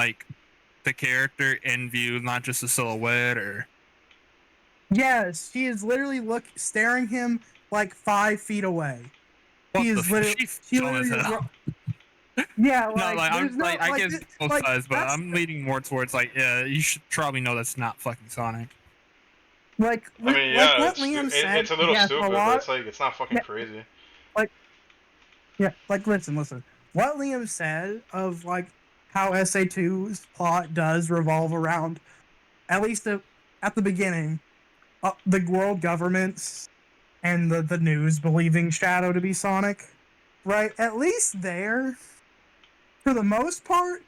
like the character in view, not just a silhouette, or Yes, she is literally staring him like 5 feet away. what She the? is literally. She's She dumb as literally is. hell. Yeah, No, like like there's I'm no like I like get both like sides, but that's I'm leaning more towards like yeah, you should probably know that's not fucking Sonic. like I mean, like yeah, what Liam said. it's a little Yes, a stupid, but lot. it's like it's not fucking Yeah, crazy. like yeah, like listen. What Liam said of like how SA2's plot does revolve around, at least at the beginning, the world governments and the news believing Shadow to be Sonic, right? At least there, for the most part,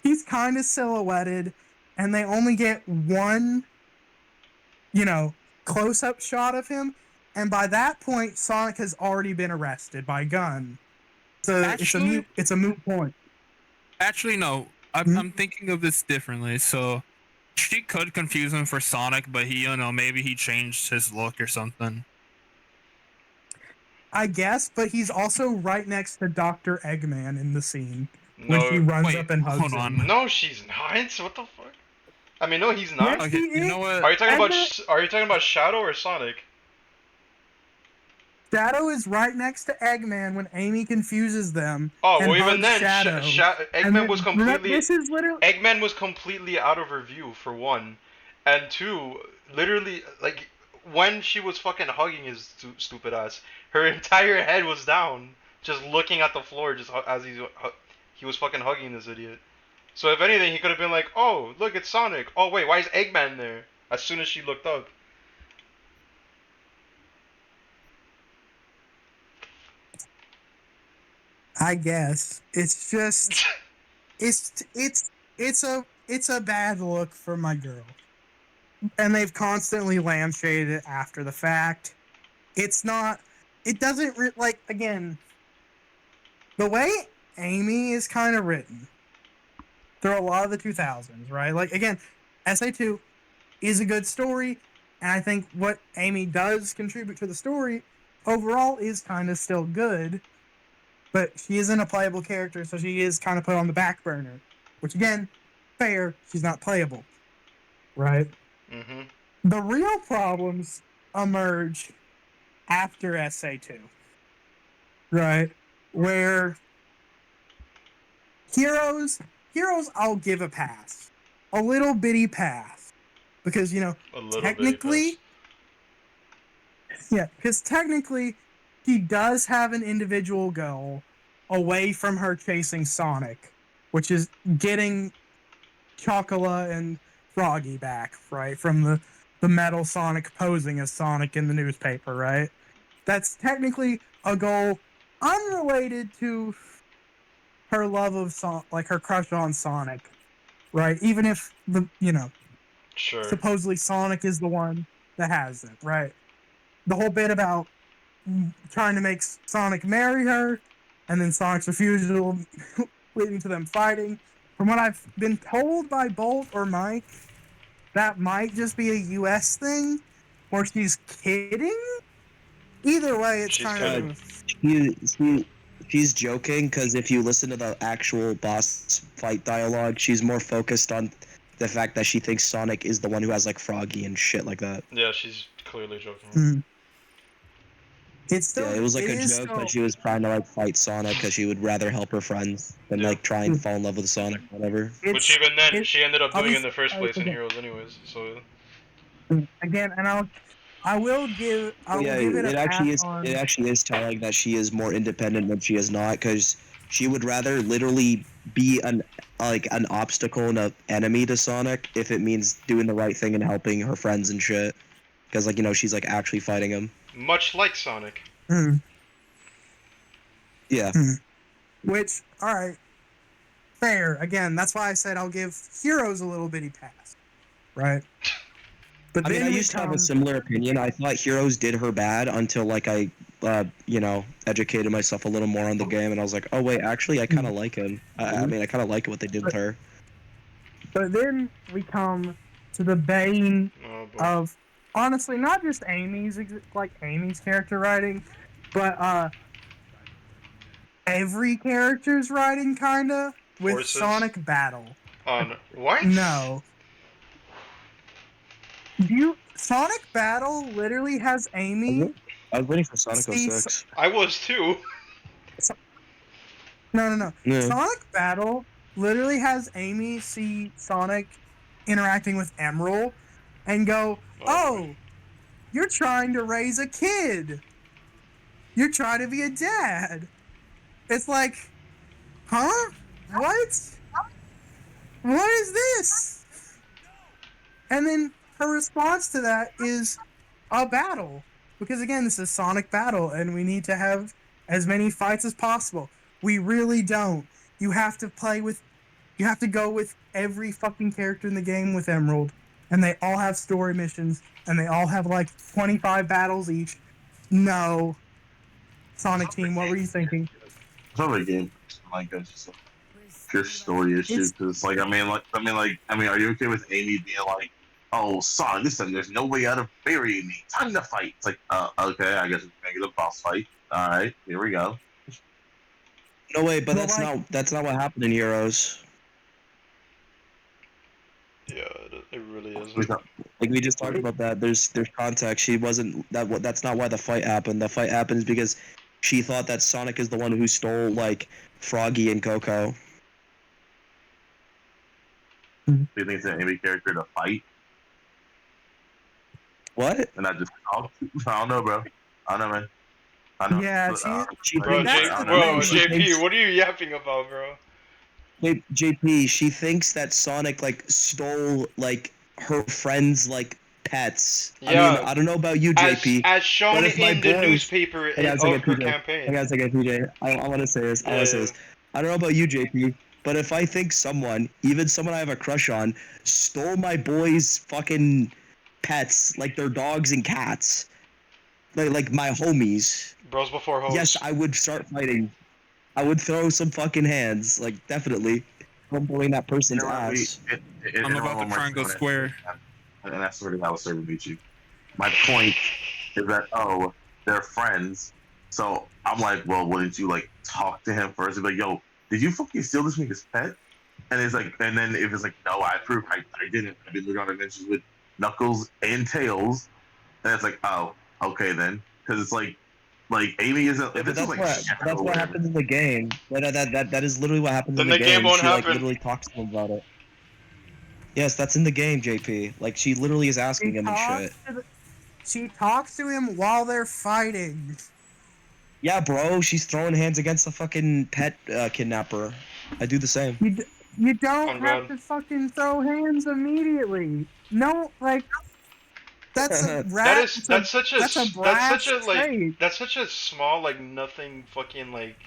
he's kind of silhouetted, and they only get one, close-up shot of him, and by that point, Sonic has already been arrested by Gunn. So Actually, it's a moot point. actually, no. Hmm? I'm thinking of this differently. So she could confuse him for Sonic, but he, maybe he changed his look or something. I guess, but he's also right next to Dr. Eggman in the scene when No, she runs Wait, up and hugs hold him. on. no, she's not. What the fuck? I mean, no, he's not. Yes, Okay, she you is. know what? Are you talking about? Eggman, Are you talking about Shadow or Sonic? Shadow is right next to Eggman when Amy confuses them Oh, and well, even hugs then, Shadow. And Eggman was then, completely this is literally. Eggman was completely out of her view for one, and two, literally like when she was fucking hugging his stupid ass, her entire head was down, just looking at the floor, just as he was fucking hugging this idiot. So if anything, he could have been like, "Oh, look, it's Sonic. Oh wait, why is Eggman there?" As soon as she looked up. I guess it's just it's a bad look for my girl, and they've constantly lampshaded it after the fact. It's not. It doesn't like again. The way Amy is kind of written through a lot of the 2000s, right? Like again, SA2 is a good story, and I think what Amy does contribute to the story overall is kind of still good. But she isn't a playable character, so she is kind of put on the back burner. Which again, fair, she's not playable. Right? Mm-hmm. The real problems emerge after SA2. Right? Where heroes I'll give a pass. A little bitty pass. Because, A little technically, because technically, he does have an individual goal away from her chasing Sonic, which is getting Chocola and Froggy back, right? From the metal Sonic posing as Sonic in the newspaper, right? That's technically a goal unrelated to her love of like her crush on Sonic, right? Even if Sure. supposedly Sonic is the one that has it, right? The whole bit about trying to make Sonic marry her, and then Sonic's refusal leading to them fighting. From what I've been told by Bolt or Mike, that might just be a US thing, or she's kidding. Either way, it's She's kind kidding. of. She's joking because if you listen to the actual boss fight dialogue, she's more focused on the fact that she thinks Sonic is the one who has like Froggy and shit like that. Yeah, she's clearly joking. Mm. It's still, yeah, it was like a joke, still, but she was trying to like fight Sonic because she would rather help her friends than like try and fall in love with Sonic, or whatever. Which even then, she ended up doing in the first place in again, Heroes, anyways. So. Again, and I will give it a pass on. It actually is telling that she is more independent than she is not, because she would rather literally be an obstacle and an enemy to Sonic if it means doing the right thing and helping her friends and shit. Because she's like actually fighting him. Much like Sonic. Yeah. Which, all right, fair. Again, that's why I said I'll give Heroes a little bitty pass, right? But I used to have a similar opinion. I thought Heroes did her bad until I educated myself a little more on the game, and I was like, oh wait, actually, I kind of like him. I mean, I kind of like what they did with her. But then we come to the bane of, honestly, not just Amy's character writing, but every character's writing, kinda. with Forces Sonic Battle. on what? No. Sonic Battle literally has Amy I was waiting for Sonic see 06. I was too. No. Yeah. Sonic Battle literally has Amy see Sonic interacting with Emerald and go, Oh, "Oh, you're trying to raise a kid. You're trying to be a dad." It's like, huh? What? What is this? And then her response to that is a battle. Because again, this is Sonic Battle, and we need to have as many fights as possible. We really don't. You have to go with every fucking character in the game with Emerald, and they all have story missions, and they all have like 25 battles each. No. Sonic Team, what were you thinking? It's not a game, like that's just a pure story issue. It's- Because like, are you okay with Amy being like, "Oh, son, listen, there's no way out of burying me. Time to fight." It's like, okay, I guess it's make it a boss fight. All right, here we go. No way, but Well, that's not what happened in Heroes. yeah, it really We isn't. got- Like we just talked about that. There's context. She wasn't that's not why the fight happened. The fight happens because she thought that Sonic is the one who stole like Froggy and Coco. Do you think it's an Amy character to fight What? and not just talk? I don't know, bro. I don't know, man. I don't know. Yeah, But, She Bro, That's J- the bro, thing. She JP, thinks- what are you yapping about, bro? JP, she thinks that Sonic like stole like her friends like pets. I Yeah. mean, I don't know about you, As, JP. as shown but if my in the boys- newspaper Hey, guys, of I got her PJ. campaign. Hey guys, I got PJ. I want to say this. I want to say this. I don't know about you, JP, but if I think someone, even someone I have a crush on, stole my boys' fucking pets, like their dogs and cats, like my homies, Bros before hoes. yes, I would start fighting. I would throw some fucking hands, like definitely, humbling that person's ass. I'm about to try and go square. And that's where I was serving meet you. My point is that they're friends. So I'm like, well, wouldn't you like talk to him first and be like, yo, did you fucking steal this nigga's pet? And it's like, and then if it's like, no, I prove I didn't. I've been looking on adventures with Knuckles and Tails, and it's like, oh, okay then, because it's like Amy isn't. Yeah, If but this was like that's what happens in the game. That is literally what happens Then in the the game game. won't She like happen. literally talks to him about it. Yes, that's in the game, JP. Like she literally is asking him and shit. She talks to him while they're fighting. Yeah, bro, she's throwing hands against the fucking pet kidnapper. I do the same. You don't Oh, have God. to fucking throw hands immediately. No, like that's a That's such a brash trait. that's such a small like nothing fucking like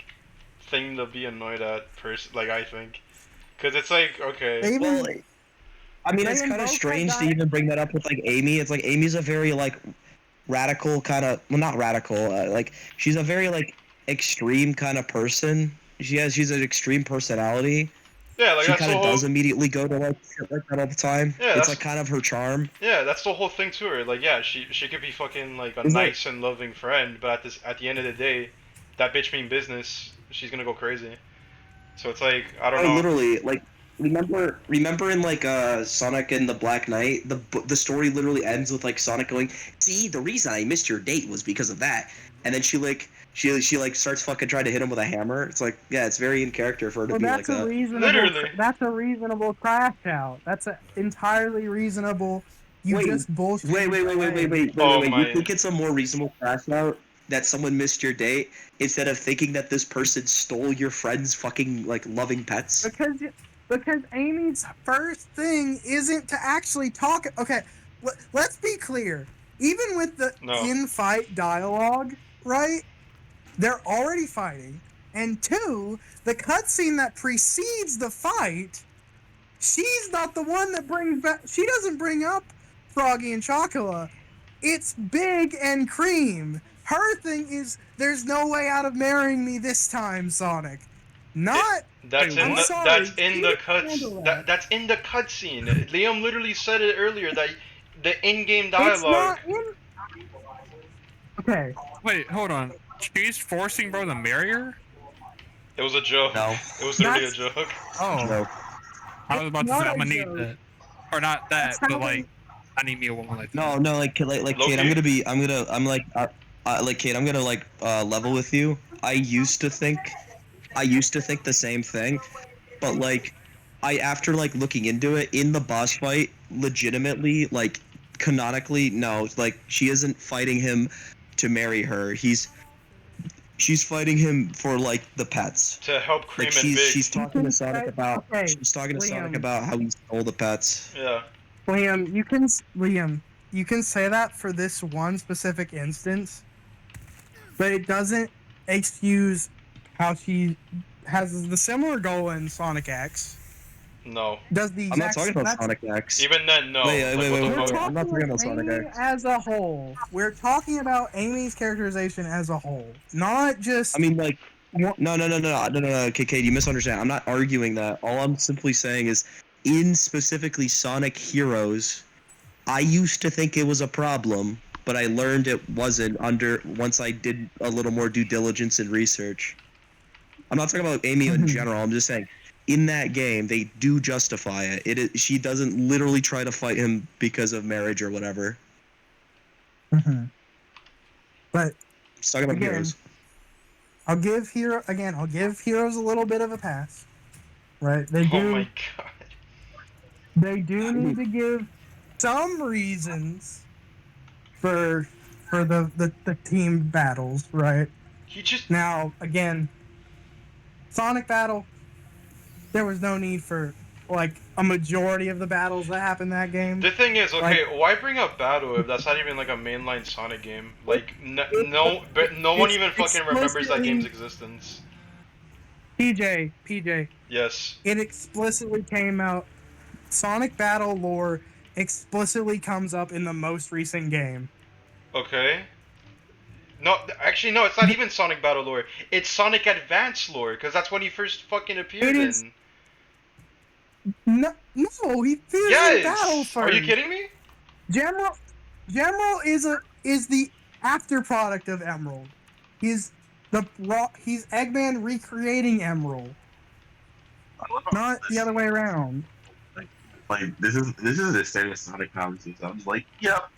thing to be annoyed at like I think, because it's like okay. They even- Well, I mean, it's they kind of invoke strange that to guy- even bring that up with like Amy. It's like Amy's a very like radical kind of, well, not radical. Like she's a very like extreme kind of person. She's an extreme personality. Yeah, like She that's kind the of whole. does immediately go to like shit like that all the time. Yeah, It's that's- like kind of her charm. Yeah, that's the whole thing to her. Like, yeah, she could be fucking like a It's like- nice and loving friend, but at the end of the day, that bitch mean business. She's gonna go crazy. So it's like I don't Oh, know. literally, like remember in like Sonic and the Black Knight, the story literally ends with like Sonic going, "See, the reason I missed your date was because of that," and then she like starts fucking trying to hit him with a hammer. It's like, yeah, it's very in character for her to Well, be that's like a that. reasonable. Literally. That's a reasonable crash out. That's a entirely reasonable. You Wait, just bullshit. Wait. Oh my- You think it's a more reasonable crash out that someone missed your date instead of thinking that this person stole your friend's fucking like loving pets? Because Amy's first thing isn't to actually talk. Okay, let's be clear. Even with the No. in-fight dialogue, right? They're already fighting, and two, the cutscene that precedes the fight, she's not the one that brings back. She doesn't bring up Froggy and Chocola. It's Big and Cream. Her thing is, there's no way out of marrying me this time, Sonic. Not. That's Wait, in what? the Sorry, that's in you the can cuts. handle that. That's in the cutscene. Liam literally said it earlier that the in-game It's dialogue. not in. Okay. Wait, hold on. She's forcing bro to marry her? It was a joke. No. It was literally a That's- joke. Oh, No. I was about to It's say not I'm gonna a need joke. that, or not That's that, but how like I need me a woman like No, that. no, like Kate, Low-key? I'm like Kate, I'm gonna like level with you. I used to think the same thing, but like after like looking into it in the boss fight, legitimately, like canonically, no, like she isn't fighting him to marry her. She's fighting him for like the pets. To help Cream Like and Big. she's talking to Sonic about Okay, Sonic Liam. about how he stole the pets. Yeah. Liam, you can say that for this one specific instance, but it doesn't excuse how she has the similar goal in Sonic X. No. Does the I'm not exact talking about that's- Sonic X. Even then, no. Wait, Like, what the We're fuck? I'm not talking talking about Sonic Amy X. as a whole. We're talking about Amy's characterization as a whole, not just. I mean, like, no. Okay, you misunderstand. I'm not arguing that. All I'm simply saying is, in specifically Sonic Heroes, I used to think it was a problem, but I learned it wasn't once I did a little more due diligence and research. I'm not talking about Amy in Mhm. general. I'm just saying, in that game, they do justify it. She doesn't literally try to fight him because of marriage or whatever. Mhm. But Just talking about Again, Heroes. I'll give Heroes a little bit of a pass. Right? They Oh do. my god. They do need to give some reasons for the team battles, right? He just. Now, again, Sonic battle, there was no need for like a majority of the battles that happened in that game. The thing is, okay, Like- why bring up Battle if that's not even like a mainline Sonic game? Like, no one it's even fucking remembers that explicitly- game's existence. PJ, Yes. it explicitly came out. Sonic battle lore explicitly comes up in the most recent game. Okay. No, actually, no, it's not even Sonic Battle lore. It's Sonic Advance lore, because that's when he first fucking appeared It is- in. No, he appears in battle Yes! first. Are you kidding me? Gemro is the after product of Emerald. He's Eggman recreating Emerald, not the other way around. Like this is the standard Sonic conversation. I'm just like, yep,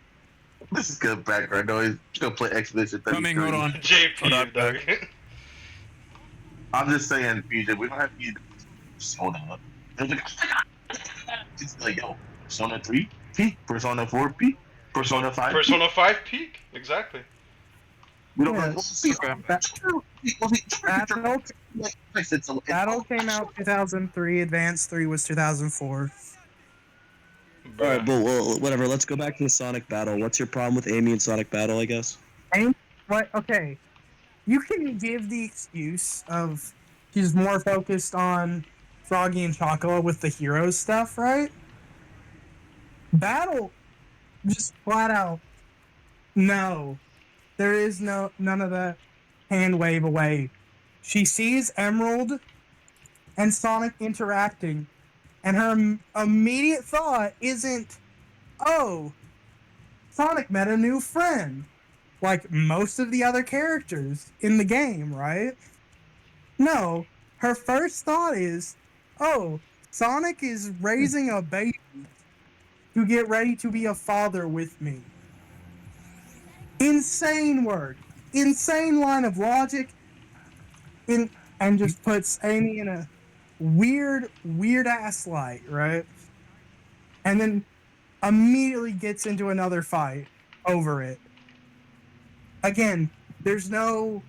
this is good background noise. Just gonna play Expedition 33. Coming, hold on. JP, Hold up, dog. I'm just saying, PJ, we don't have to be Persona. It's like, oh my god, it's like, yo, Persona 3 peak, Persona 4 peak, Persona 5 peak. Persona 5 peak? Exactly. We don't Yeah, we'll see. Battle came out 2003. Advance 3 was 2004. All right, Bruh. but well, whatever. Let's go back to the Sonic battle. What's your problem with Amy and Sonic battle? I guess. What? Okay, you can give the excuse of she's more focused on Froggy and Chocola with the heroes stuff, right? Battle, just flat out, no. There is none of that hand wave away. She sees Emerald and Sonic interacting, and her immediate thought isn't, "Oh, Sonic met a new friend," like most of the other characters in the game, right? No, her first thought is, "Oh, Sonic is raising a baby to get ready to be a father with me." Insane word, insane line of logic, and just puts Amy in a weird ass light, right? And then immediately gets into another fight over it. Again, there's no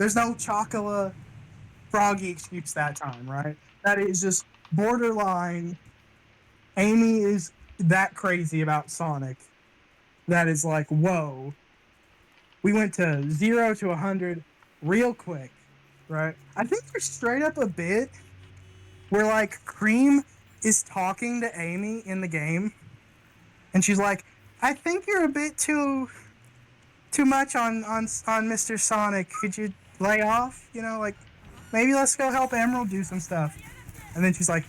Chocola Froggy excuse that time, right? That is just borderline. Amy is that crazy about Sonic. That is like, whoa. We went to 0 to 100 real quick, right? I think there's straight up a bit where like Cream is talking to Amy in the game, and she's like, "I think you're a bit too much on Mr. Sonic. Could you lay off? You know, like maybe let's go help Emerald do some stuff." And then she's like,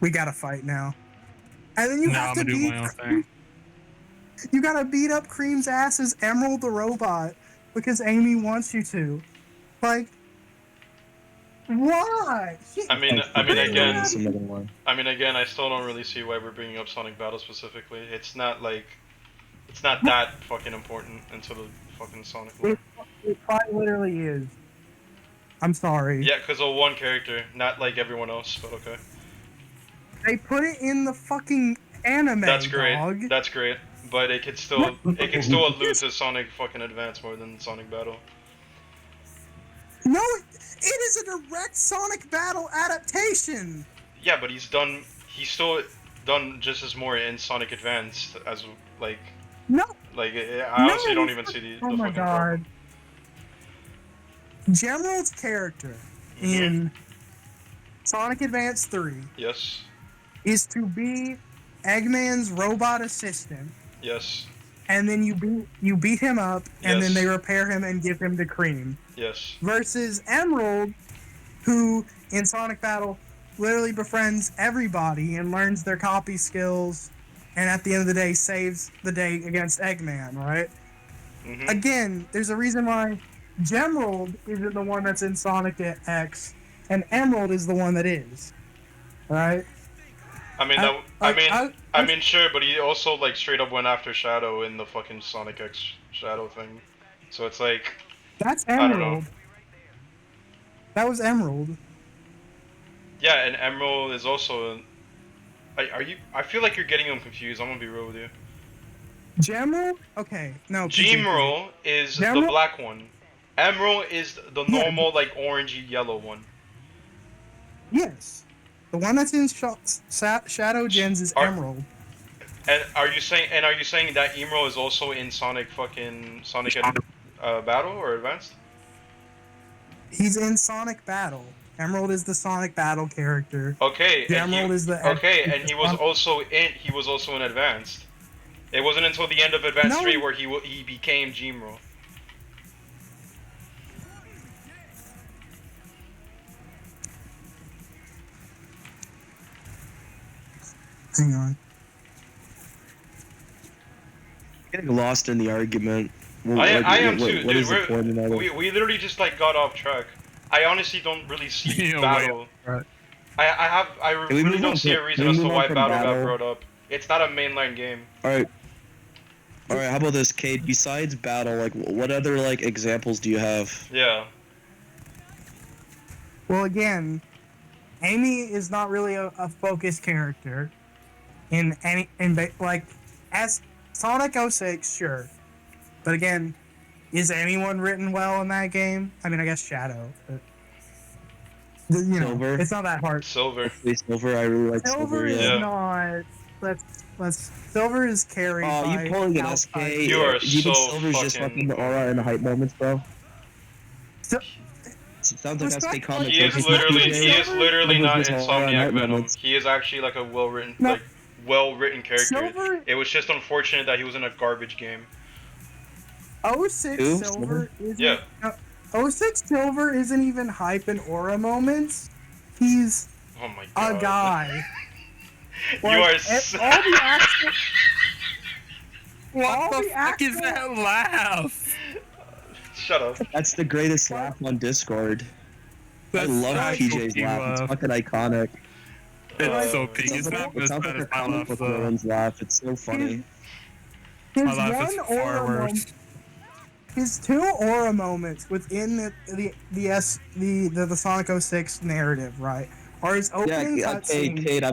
"We gotta fight now." And then you No, have I'm to gonna do beat my own thing. You gotta beat up Cream's ass as Emerald the robot because Amy wants you to. Like, why? I mean again, One. I still don't really see why we're bringing up Sonic Battle specifically. It's not that fucking important into the fucking Sonic lore. It quite literally is. I'm sorry. Yeah, because of one character, not like everyone else, but okay. They put it in the fucking anime. That's great. Dog. That's great. But it could still allude to Sonic fucking Advance more than Sonic Battle. No, it is a direct Sonic Battle adaptation. Yeah, but he's still done just as more in Sonic Advance as like No. like I honestly don't even see the Oh the my fucking god. problem. Gemerald's character in Sonic Advance 3 Yes. is to be Eggman's robot assistant, Yes. and then you beat him up, and then Yes. they repair him and give him to Cream. Yes. Versus Emerald, who in Sonic Battle literally befriends everybody and learns their copy skills, and at the end of the day saves the day against Eggman, right? Mhm. Again, there's a reason why Gemerald isn't the one that's in Sonic X, and Emerald is the one that is. Right? I mean, sure, but he also like straight up went after Shadow in the fucking Sonic X Shadow thing. So it's like That's I don't know. Emerald. That was Emerald. Yeah, and Emerald is also. Are you? I feel like you're getting them confused. I'm gonna be real with you. Gemerald? Okay, no. Gemerald is the Gemerald? black one. Emerald is the normal like orangey yellow one. Yes. The one that's in Shadow Gens is Emerald. And are you saying that Emerald is also in Sonic Battle or Advanced? He's in Sonic Battle. Emerald is the Sonic Battle character. Okay. Emerald is the and he was also in Advanced. It wasn't until the end of Advanced 3 where he became Gemerald. Hang on. Getting lost in the argument. I am too, what dude. is the point in that? We literally just like got off track. I honestly don't really see Yeah, Battle. right. I we really move don't on see from- a reason can we as to move on why from Battle got Battle? brought up. It's not a mainline game. Alright, how about this, Kate? Besides Battle, like, what other, like, examples do you have? Yeah. Well, again, Amy is not really a focused character like as Sonic 06, sure, but again, is anyone written well in that game? I mean, I guess Shadow, but Silver? it's not that hard. Silver. Silver, I really like Silver, is yeah. not. Let's. Silver is carried. Oh, by you pulling an outside- SK? You are Do you think so Silver's just fucking- fucking the aura and the hype moments, bro? So- It sounds like SK Respect- comics. He is like, literally not his aura and Insomniac hype Venom. moments. He is actually like a well-written No. character. Silver- It was just unfortunate that he was in a garbage game. 06 Who? Silver isn't. Yeah. 06 Silver isn't even hype and aura moments. He's Oh my a god. guy. You are Like, so... all the action. What All the the fuck is actual- that laugh? Shut up. That's the greatest laugh on Discord. That's I love so PJ's peaky laugh. It's laugh. fucking iconic. It's so Uh, peaky. It It's not sounds as like bad a as my comic laugh book though. villain's laugh. It's so funny. His My laugh one is aura far moment, worse. his two aura moments within the Sonic 06 narrative, right? Are his opening Yeah, cutscene. Kate,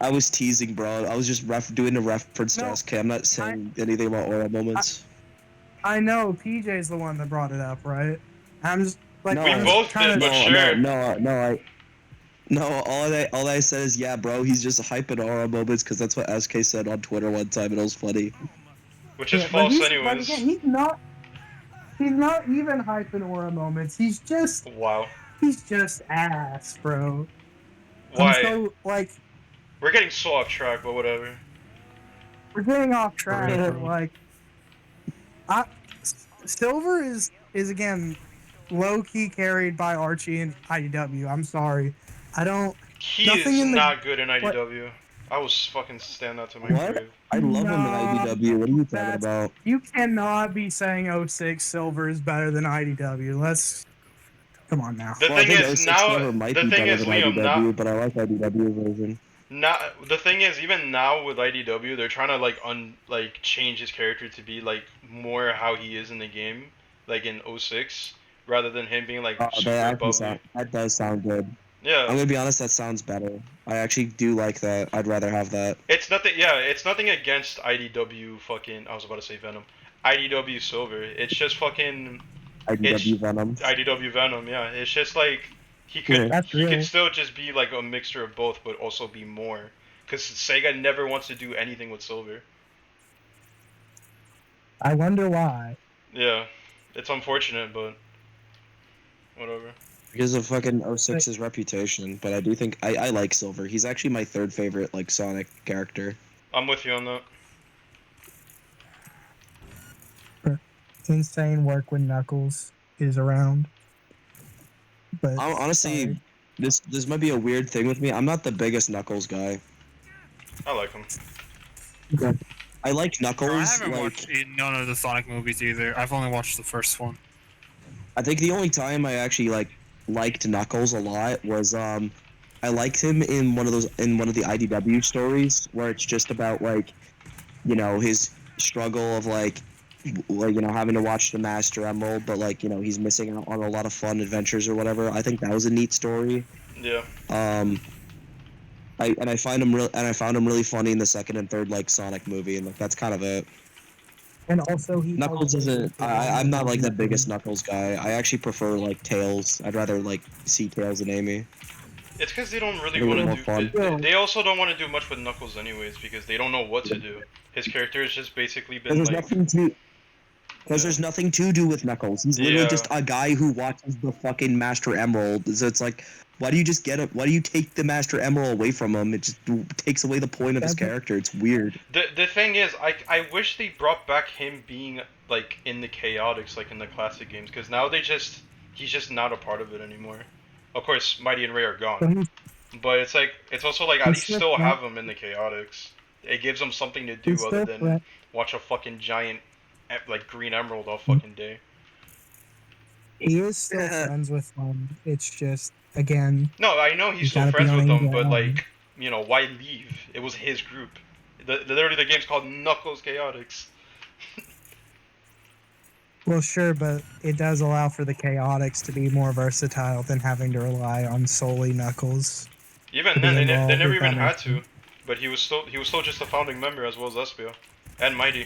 I was teasing, bro. I was just doing a reference No, to SK. I'm not saying anything about aura moments. I know PJ's the one that brought it up, right? I'm just like No, We I'm both trying did, to- but sure. All I said is, yeah, bro, he's just hyping aura moments because that's what SK said on Twitter one time, and it was funny. Which is Yeah, but false But anyways. again, he's not even hyping aura moments. He's just Wow. ass, bro. Why? I'm so like We're getting so off track, but whatever. we're getting off track. real. But like, Silver is again low key carried by Archie and IDW. I'm sorry, I don't. He Nothing is in the- not good in IDW. I will fucking stand that to my What? grave. I love him in No, IDW. What are you talking that's- about? You cannot be saying 06 Silver is better than IDW. Come on now. The Well, I thing think is 06 now. Clover might The be thing better is, than Liam. IDW, but I like IDW version. The thing is, even now with IDW, they're trying to like change his character to be like more how he is in the game, like in 06, rather than him being like super bubbly. That does sound good. Yeah, I'm gonna be honest, that sounds better. I actually do like that. I'd rather have that. it's nothing. Yeah, it's nothing against IDW. Fucking, I was about to say Venom. IDW Silver. It's just fucking. It's IDW Venom. IDW Venom. Yeah, it's just like Yeah. That's he could real. still just be like a mixture of both, but also be more. Because Sega never wants to do anything with Silver. I wonder why. Yeah, it's unfortunate, but whatever. Because of fucking 06's reputation, but I do think I like Silver. He's actually my third favorite like Sonic character. I'm with you on that. Insane work when Knuckles is around. But Honestly, sorry. this might be a weird thing with me. I'm not the biggest Knuckles guy. I like him. I like Knuckles. Bro, I haven't like, watched none of the Sonic movies either. I've only watched the first one. I think the only time I actually liked Knuckles a lot was I liked him in one of the IDW stories where it's just about like, you know, his struggle of like you know, having to watch the Master Emerald, but like, you know, he's missing out on a lot of fun adventures or whatever. I think that was a neat story. Yeah. I found him really funny in the second and third like Sonic movie, and like that's kind of it. And also he Knuckles isn't. I'm not like the biggest Knuckles guy. I actually prefer like Tails. I'd rather like see Tails and Amy. It's because they don't really It'll be want more to fun. do. They also don't want to do much with Knuckles, anyways, because they don't know what to do. His character has just basically been There's like. nothing to. Because Yeah. there's nothing to do with Knuckles. He's literally Yeah. just a guy who watches the fucking Master Emerald. So it's like, why do you just get it? Why do you take the Master Emerald away from him? It just takes away the point of his character. It's weird. The thing is, I wish they brought back him being like in the chaotics, like in the classic games, because now he's just not a part of it anymore. Of course, Mighty and Ray are gone, but it's like it's also like at least still have him in the chaotics. It gives him something to do other than watch a fucking giant like green emerald all fucking day. He is still friends with them. It's just again. No, I know he's still friends with them, but like, you know, why leave? It was his group. Literally, the game's called Knuckles Chaotix. Well, sure, but it does allow for the chaotics to be more versatile than having to rely on solely Knuckles. Even then, they never even had to. But he was still just a founding member as well as Espio and Mighty.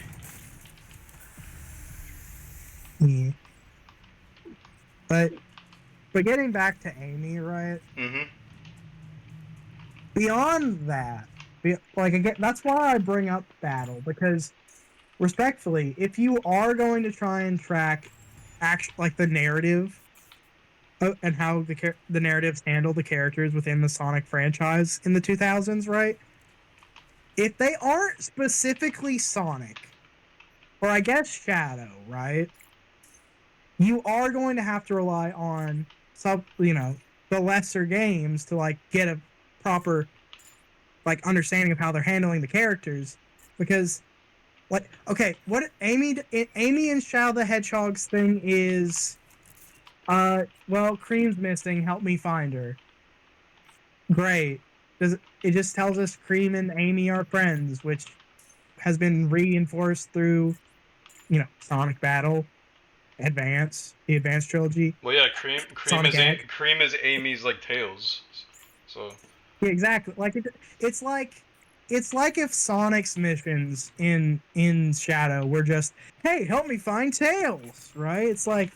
Yeah. But getting back to Amy, right? Mm-hmm. Beyond that, like again, that's why I bring up Battle, because respectfully, if you are going to try and track like the narrative and how the narratives handle the characters within the Sonic franchise in the 2000s, right? If they aren't specifically Sonic, or I guess Shadow, right? You are going to have to rely on the lesser games to like get a proper like understanding of how they're handling the characters, because like okay, what Amy and Shadow the Hedgehog's thing is, well, Cream's missing, help me find her. Great. It just tells us Cream and Amy are friends, which has been reinforced through, Sonic Battle, the Advance trilogy. Well, yeah, Cream is Amy's like Tails, so. Yeah, exactly. Like it's like if Sonic's missions in Shadow were just, hey, help me find Tails, right? It's like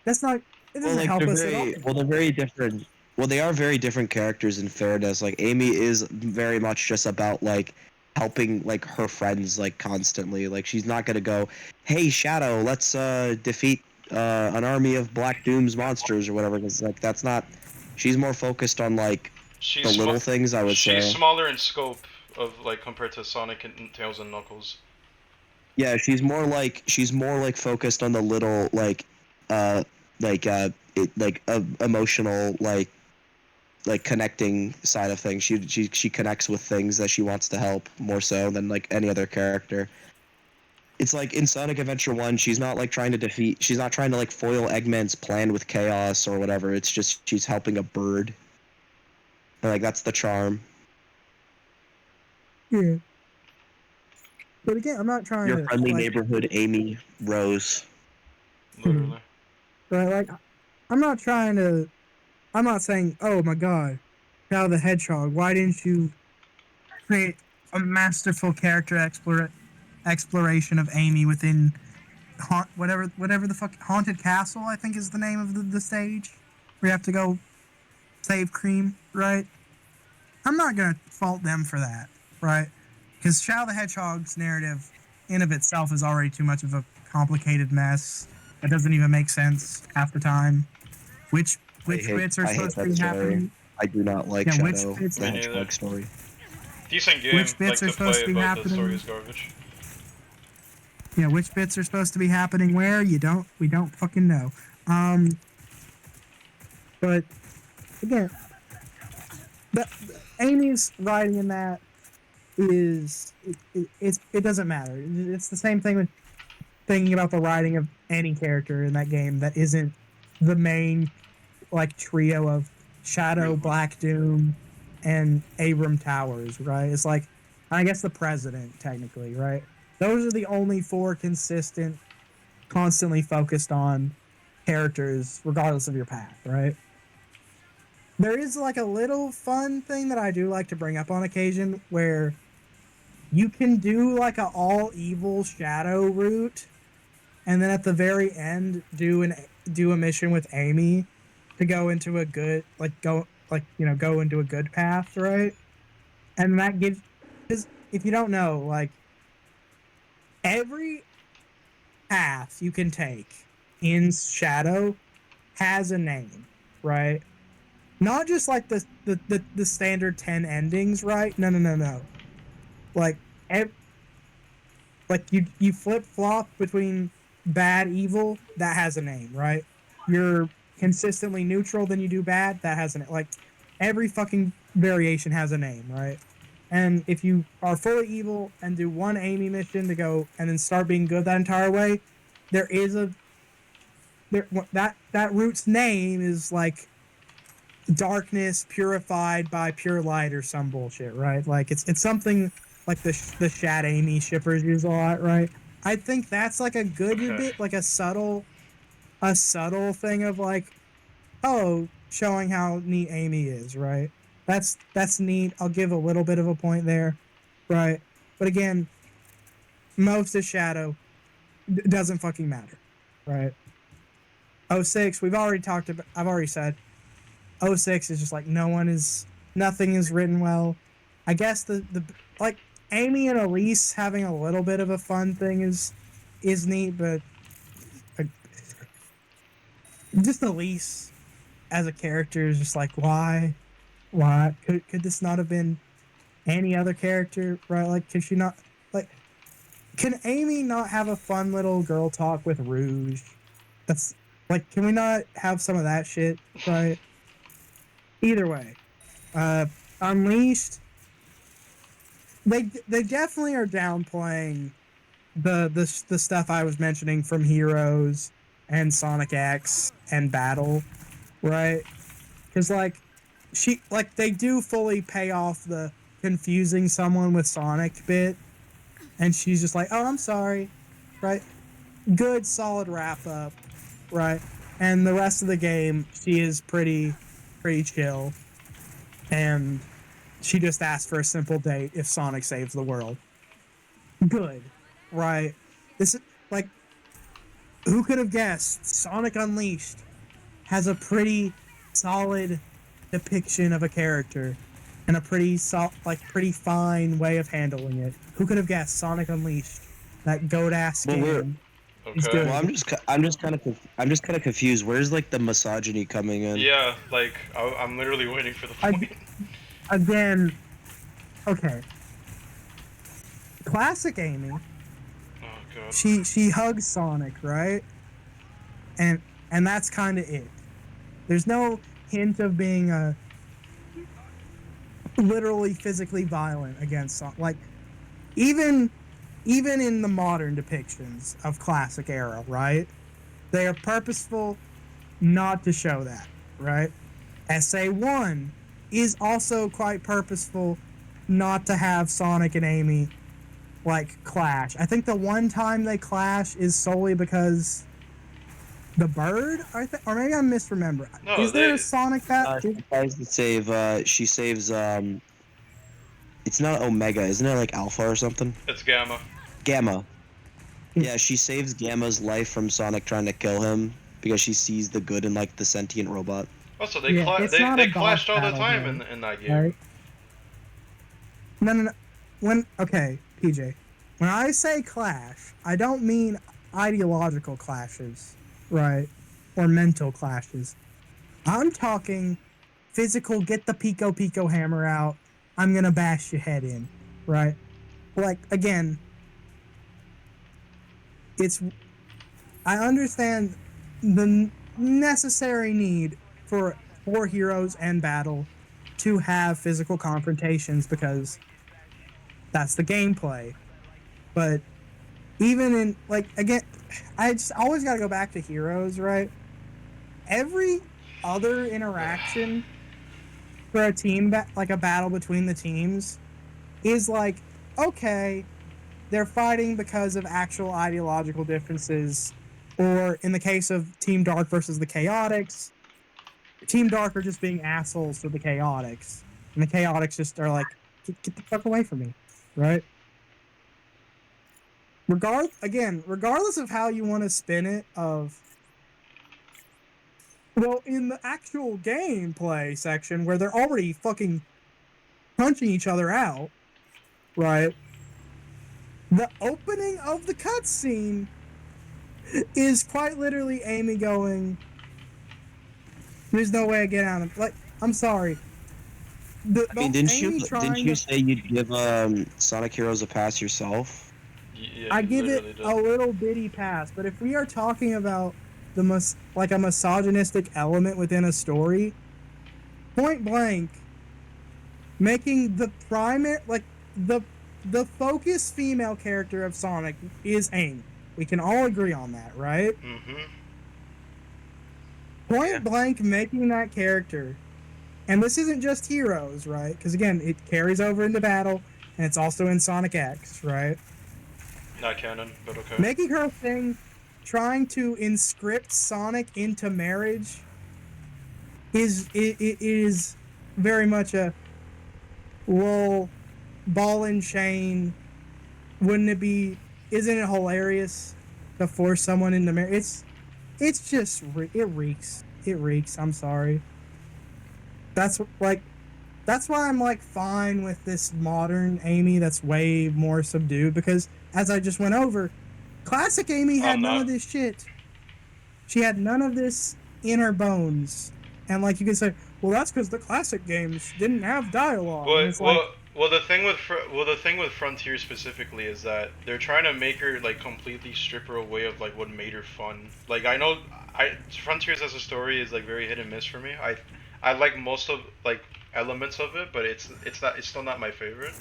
that's not. It doesn't help us at all. Well, they're very different. Well, they are very different characters in fairness. Like Amy is very much just about like helping like her friends like constantly. Like she's not gonna go, hey Shadow, let's defeat an army of Black Doom's monsters or whatever. Because like that's not. She's more focused on like the little things. I would say she's smaller in scope of like compared to Sonic and Tails and Knuckles. Yeah, she's more like focused on the little emotional like connecting side of things. She connects with things that she wants to help more so than like any other character. it's like in Sonic Adventure 1, she's not like trying to like foil Eggman's plan with chaos or whatever. It's just she's helping a bird. And, like, that's the charm. Yeah. But again, I'm not trying Your to friendly like, neighborhood Amy Rose. Literally. but like, I'm not saying, oh my god, Shadow the Hedgehog, why didn't you create a masterful character exploration of Amy within whatever the fuck Haunted Castle, I think is the name of the stage where you have to go save Cream, right? I'm not gonna fault them for that, right? Because Shadow the Hedgehog's narrative in of itself is already too much of a complicated mess. It doesn't even make sense half the time. Which bits are I hate supposed to that be story. happening? I do not like Yeah, which Shadow bits- the Me neither. Hedgehog story. Decent game, Which bits like are to supposed play, to be but the story happening? is garbage. Yeah, which bits are supposed to be happening where? We don't fucking know. But again, Amy's writing in that is it doesn't matter. It's the same thing with thinking about the writing of any character in that game that isn't the main like trio of Shadow, Black Doom, and Abram Towers, right? It's like, I guess the president technically, right? Those are the only four consistent, constantly focused on characters, regardless of your path, right? There is like a little fun thing that I do like to bring up on occasion where you can do like a all evil Shadow route, and then at the very end do a mission with Amy to go into a good go into a good path, right? And that gives, because if you don't know, like every path you can take in Shadow has a name, right? Not just like the standard 10 endings, right? No. Like you flip flop between bad evil, that has a name, right? You're consistently neutral, then you do bad, that has a name. Like every fucking variation has a name, right? And if you are fully evil and do one Amy mission to go and then start being good that entire way, there is that route's name is like darkness purified by pure light or some bullshit, right? Like it's something like the Shad Amy shippers use a lot, right? I think that's like a good bit, like a subtle thing of like, oh, showing how neat Amy is, right? That's neat. I'll give a little bit of a point there, right? But again, most of Shadow doesn't fucking matter, right? 06, we've already talked about. I've already said 06 is just like nothing is written well. I guess the like Amy and Elise having a little bit of a fun thing is neat, but just Elise as a character is just like, why could this not have been any other character, right? Like, could she not, like, can Amy not have a fun little girl talk with Rouge? That's like, can we not have some of that shit, right? Either way, Unleashed, they definitely are downplaying the stuff I was mentioning from Heroes and Sonic X and Battle, right? Because they do fully pay off the confusing someone with Sonic bit, and she's just like, oh, I'm sorry, right? Good solid wrap up, right? And the rest of the game, she is pretty chill, and she just asked for a simple date if Sonic saves the world. Good, right? This is like, who could have guessed Sonic Unleashed has a pretty solid depiction of a character and a pretty fine way of handling it. Who could have guessed Sonic Unleashed, that goat ass game? Is good. Okay. Well, I'm just kind of confused. Where's like the misogyny coming in? Yeah, like I'm literally waiting for the point. Again, okay. Classic Amy. Oh god. She hugs Sonic, right? And that's kind of it. There's no hint of being literally physically violent against Sonic. Like even even in the modern depictions of classic era, right? They are purposeful not to show that, right? SA1 is also quite purposeful not to have Sonic and Amy like clash. I think the one time they clash is solely because the bird, or maybe I'm misremembering. No, Is there a Sonic that? She tries to save. She saves. It's not Omega, isn't it? Like Alpha or something. it's Gamma. Gamma. Yeah, she saves Gamma's life from Sonic trying to kill him because she sees the good in like the sentient robot. Also, Yeah, it's not they a boss clashed all the battle, time though, in that game. right? No. Okay, PJ. When I say clash, I don't mean ideological clashes, right? Or mental clashes. I'm talking physical, get the Pico hammer out, I'm gonna bash your head in, right? Like, again, I understand the necessary need for heroes and battle to have physical confrontations because that's the gameplay. But even in, like, again, I just always got to go back to heroes, right? Every other interaction for a team, like a battle between the teams, is like, okay, they're fighting because of actual ideological differences, or in the case of Team Dark versus the Chaotix, Team Dark are just being assholes to the Chaotix, and the Chaotix just are like, get the fuck away from me, right? Regardless of how you want to spin it, well, in the actual gameplay section where they're already fucking punching each other out, right? The opening of the cutscene is quite literally Amy going, "There's no way I get out of it." Like, I'm sorry. I mean, didn't Amy you say you'd give Sonic Heroes a pass yourself? Yeah, I you give it literally did. a little bitty pass, but if we are talking about like a misogynistic element within a story, point blank, making the primary, like the focus female character of Sonic is Amy. We can all agree on that, right? Mm-hmm. Point blank making that character, and this isn't just Heroes, right? Because again, it carries over into battle, and it's also in Sonic X, right? Not canon, but okay. Making her thing, trying to inscript Sonic into marriage is very much a lol, ball and chain. Wouldn't it be? Isn't it hilarious to force someone into marriage? It's just it reeks. It reeks. I'm sorry. That's why I'm like fine with this modern Amy that's way more subdued, because as I just went over, classic Amy had none of this shit. She had none of this in her bones. And like you can say, well, that's because the classic games didn't have dialogue. And it's like, Well, the thing with Frontier specifically is that they're trying to make her like completely strip her away of like what made her fun. Like Frontiers as a story is like very hit and miss for me. I like most of like elements of it, but it's still not my favorite.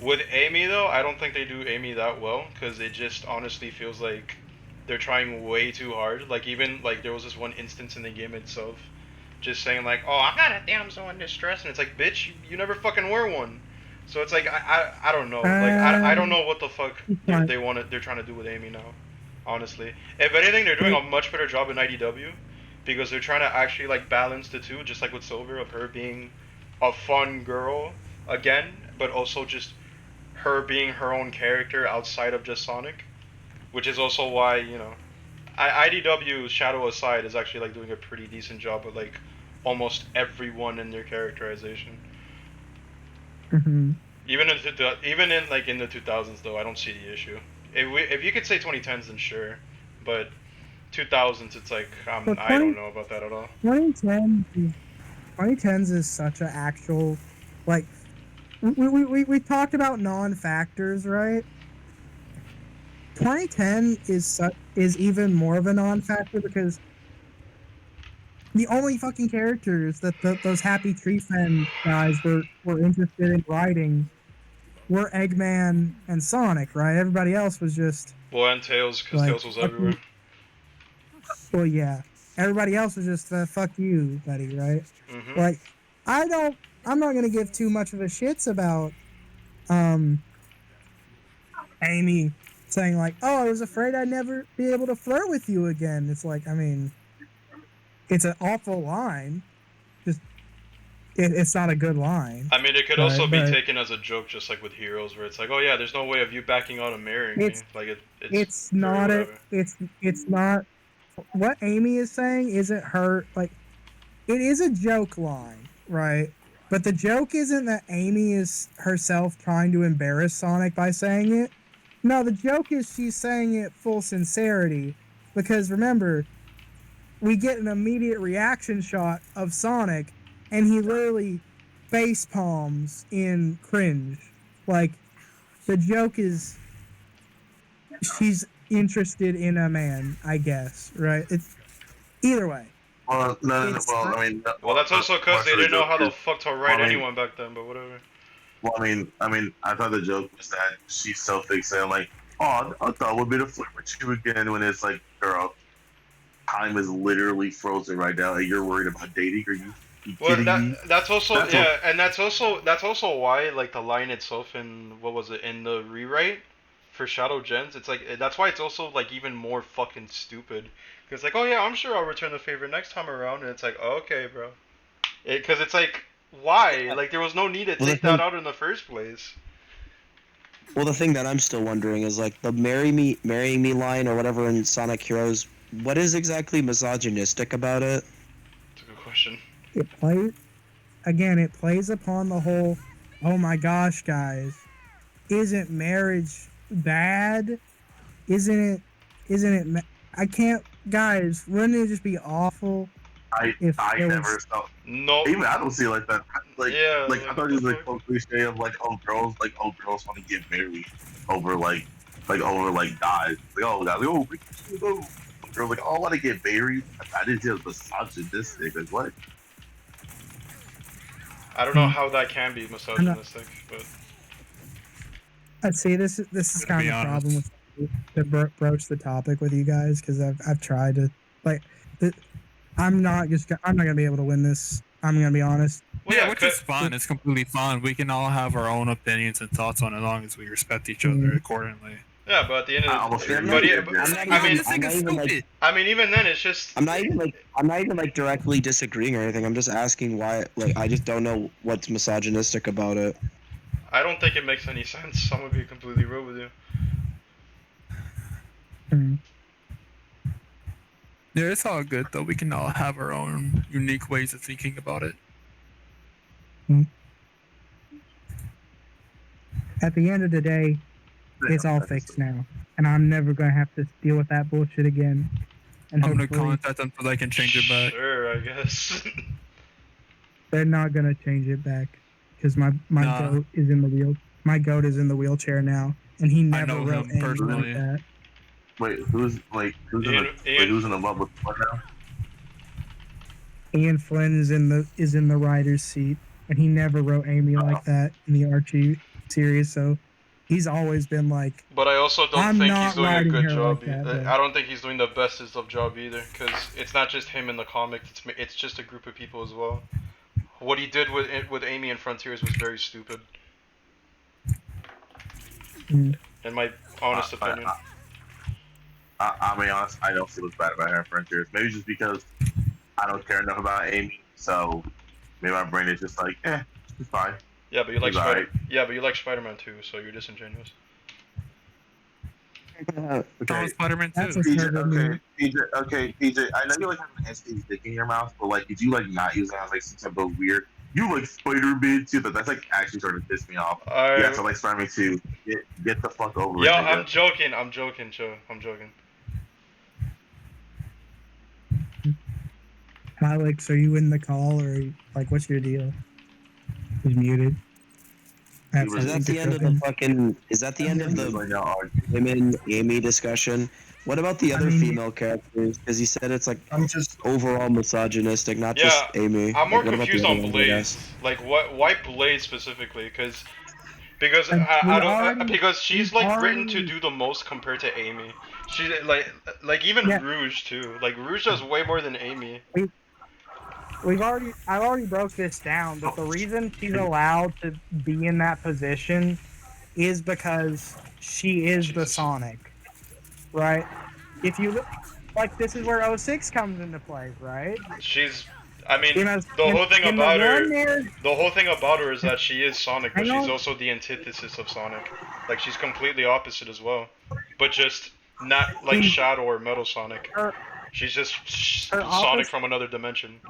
With Amy though, I don't think they do Amy that well because it just honestly feels like they're trying way too hard. Like even like there was this one instance in the game itself, just saying like, "Oh, I got a damsel in distress," and it's like, "Bitch, you never fucking were one." So it's like I don't know. Like I don't know what the fuck they're trying to do with Amy now. Honestly, if anything, they're doing a much better job in IDW because they're trying to actually like balance the two, just like with Silver, of her being a fun girl again, but also just her being her own character outside of just Sonic, which is also why IDW Shadow aside is actually like doing a pretty decent job with like almost everyone in their characterization. mm-hmm. Even in like in the 2000s though, I don't see the issue. If you could say 2010s, then sure, but 2000s, it's like I don't know about that at all. 2010s is such an actual, like, we talked about non-factors, right? 2010 is even more of a non-factor because the only fucking characters that those Happy Tree Friend guys were interested in writing were Eggman and Sonic, right? Everybody else was just Well, and Tails, because like, Tails was fuck you. everywhere. Well, yeah. Everybody else was just fuck you, buddy, right? Hmm. Like, I'm not gonna give too much of a shits about Amy saying like, "Oh, I was afraid I'd never be able to flirt with you again." It's like, I mean, it's an awful line. Just it's not a good line. I mean, it could Right, also be but- taken as a joke, just like with Heroes, where it's like, oh yeah, there's no way of you backing out and marrying me. It's- Like It's very not a. whatever. It's not. What Amy is saying isn't her like. It is a joke line, right? But the joke isn't that Amy is herself trying to embarrass Sonic by saying it. No, the joke is she's saying it full sincerity. Because remember, we get an immediate reaction shot of Sonic, and he literally face palms in cringe. Like, the joke is she's interested in a man, I guess, right? It's either way. Well, no. It's- Well, I mean, Well, that's also because they part of didn't know joke how the is- fuck to write well, I mean- anyone back then, but whatever. Well, I mean, I thought the joke was that she's so fixated, like, oh, I thought we'd be to flirt with you again. When it's like, girl, time is literally frozen right now, and you're worried about dating? Are you Well, kidding me? that's also That's yeah, and that's also why like the line itself in what was it in the rewrite for Shadow Gens, it's like that's why it's also like even more fucking stupid. Cause like, oh yeah, I'm sure I'll return the favor next time around, and it's like, oh, okay, bro. Cause it's like, why? Like there was no need to Well, take that out in the first place. Well, the thing that I'm still wondering is like the marrying me line or whatever in Sonic Heroes. What is exactly misogynistic about it? It's a good question. It plays upon the whole, oh my gosh, guys, isn't marriage bad? Isn't it I can't, guys, wouldn't it just be awful if I there never was, saw. No. Even I don't see it like that. Like, Yeah, like I like, thought it was what like the so cliche of like, oh girls want to get married over like over like guys. Like, oh guys, like, oh girls like, oh, I want to get married. I didn't see it was misogynistic. Like what? I don't know how that can be misogynistic, but I'd say this is To kind be of the honest. problem with to broach the topic with you guys, because I've tried to, like, I'm not gonna be able to win this. I'm gonna be honest. well, Yeah, yeah, which is fine. It's completely fine. We can all have our own opinions and thoughts on it as long as we respect each other Mhm. accordingly. yeah, but at the end I of almost the feel but, like yeah, you're- but I'm not I mean, even- I'm not even, like- stupid. I mean, even then, it's just I'm not even like directly disagreeing or anything. I'm just asking why. Like, I just don't know what's misogynistic about it. I don't think it makes any sense. I'm gonna be completely real with you. Mhm. Yeah, it's all good though. We can all have our own unique ways of thinking about it. At the end of the day, it's all fixed now, and I'm never gonna have to deal with that bullshit again. And I'm gonna hopefully, contact them so they can change it back. Sure, I guess. they're not gonna change it back, because my Nah. goat is in the wheel. My goat is in the wheelchair now, and he I never know wrote him anything personally. like that. Wait, who's in the love with what now? Ian Flynn is in the writer's seat, and he never wrote Amy like that in the Archie series. So he's always been like, But I also don't I'm think not he's doing a writing good her job. like that, but- I don't think he's doing the bestest of job either, because it's not just him in the comic. It's just a group of people as well. What he did with Amy and Frontiers was very stupid, mm, in my honest opinion. I'll be honest, I don't see what's bad about her Frontiers. Maybe just because I don't care enough about Amy, so maybe my brain is just like, it's fine. Yeah, but you like he's alright. Yeah, but you like Spider-Man too, so you're disingenuous. Oh, Okay. Spider-Man That's 2. a- PJ, PJ, I know you like having an STD dick in your mouth, but like, did you like not use that as like some type of weird? You like Spider-Man too? That's like actually starting to piss me off. Yeah, so like Spider-Man 2, get the fuck over Yo, it. I'm nigga. joking, Joe. I'm joking. Alex, are you in the call, or like, what's your deal? He's muted. That's Is that the end of the fucking? Is that the end of Just the like, no, women Amy discussion? What about the other mean- female characters? Because he said it's like I'm just overall misogynistic, not just Yeah, Amy. I'm more Like, what about the confused other on ones, I Blaze. guess? Like, why Blaze specifically? Because Because And we I don't already- because she's we like written to already- do the most compared to Amy. She like even Yeah. Rouge too. Like Rouge does way more than Amy. I've already broke this down, but the reason she's allowed to be in that position is because she is the Jesus. Sonic, right? If you look, like, this is where 06 comes into play, right? She's I mean In a- the in- whole thing in the about her one narrative- the whole thing about her is that she is Sonic, but Hang she's on. also the antithesis of Sonic. Like she's completely opposite as well, but just not like In- Shadow or Metal Sonic. her, She's just her Sonic opposite, from another dimension.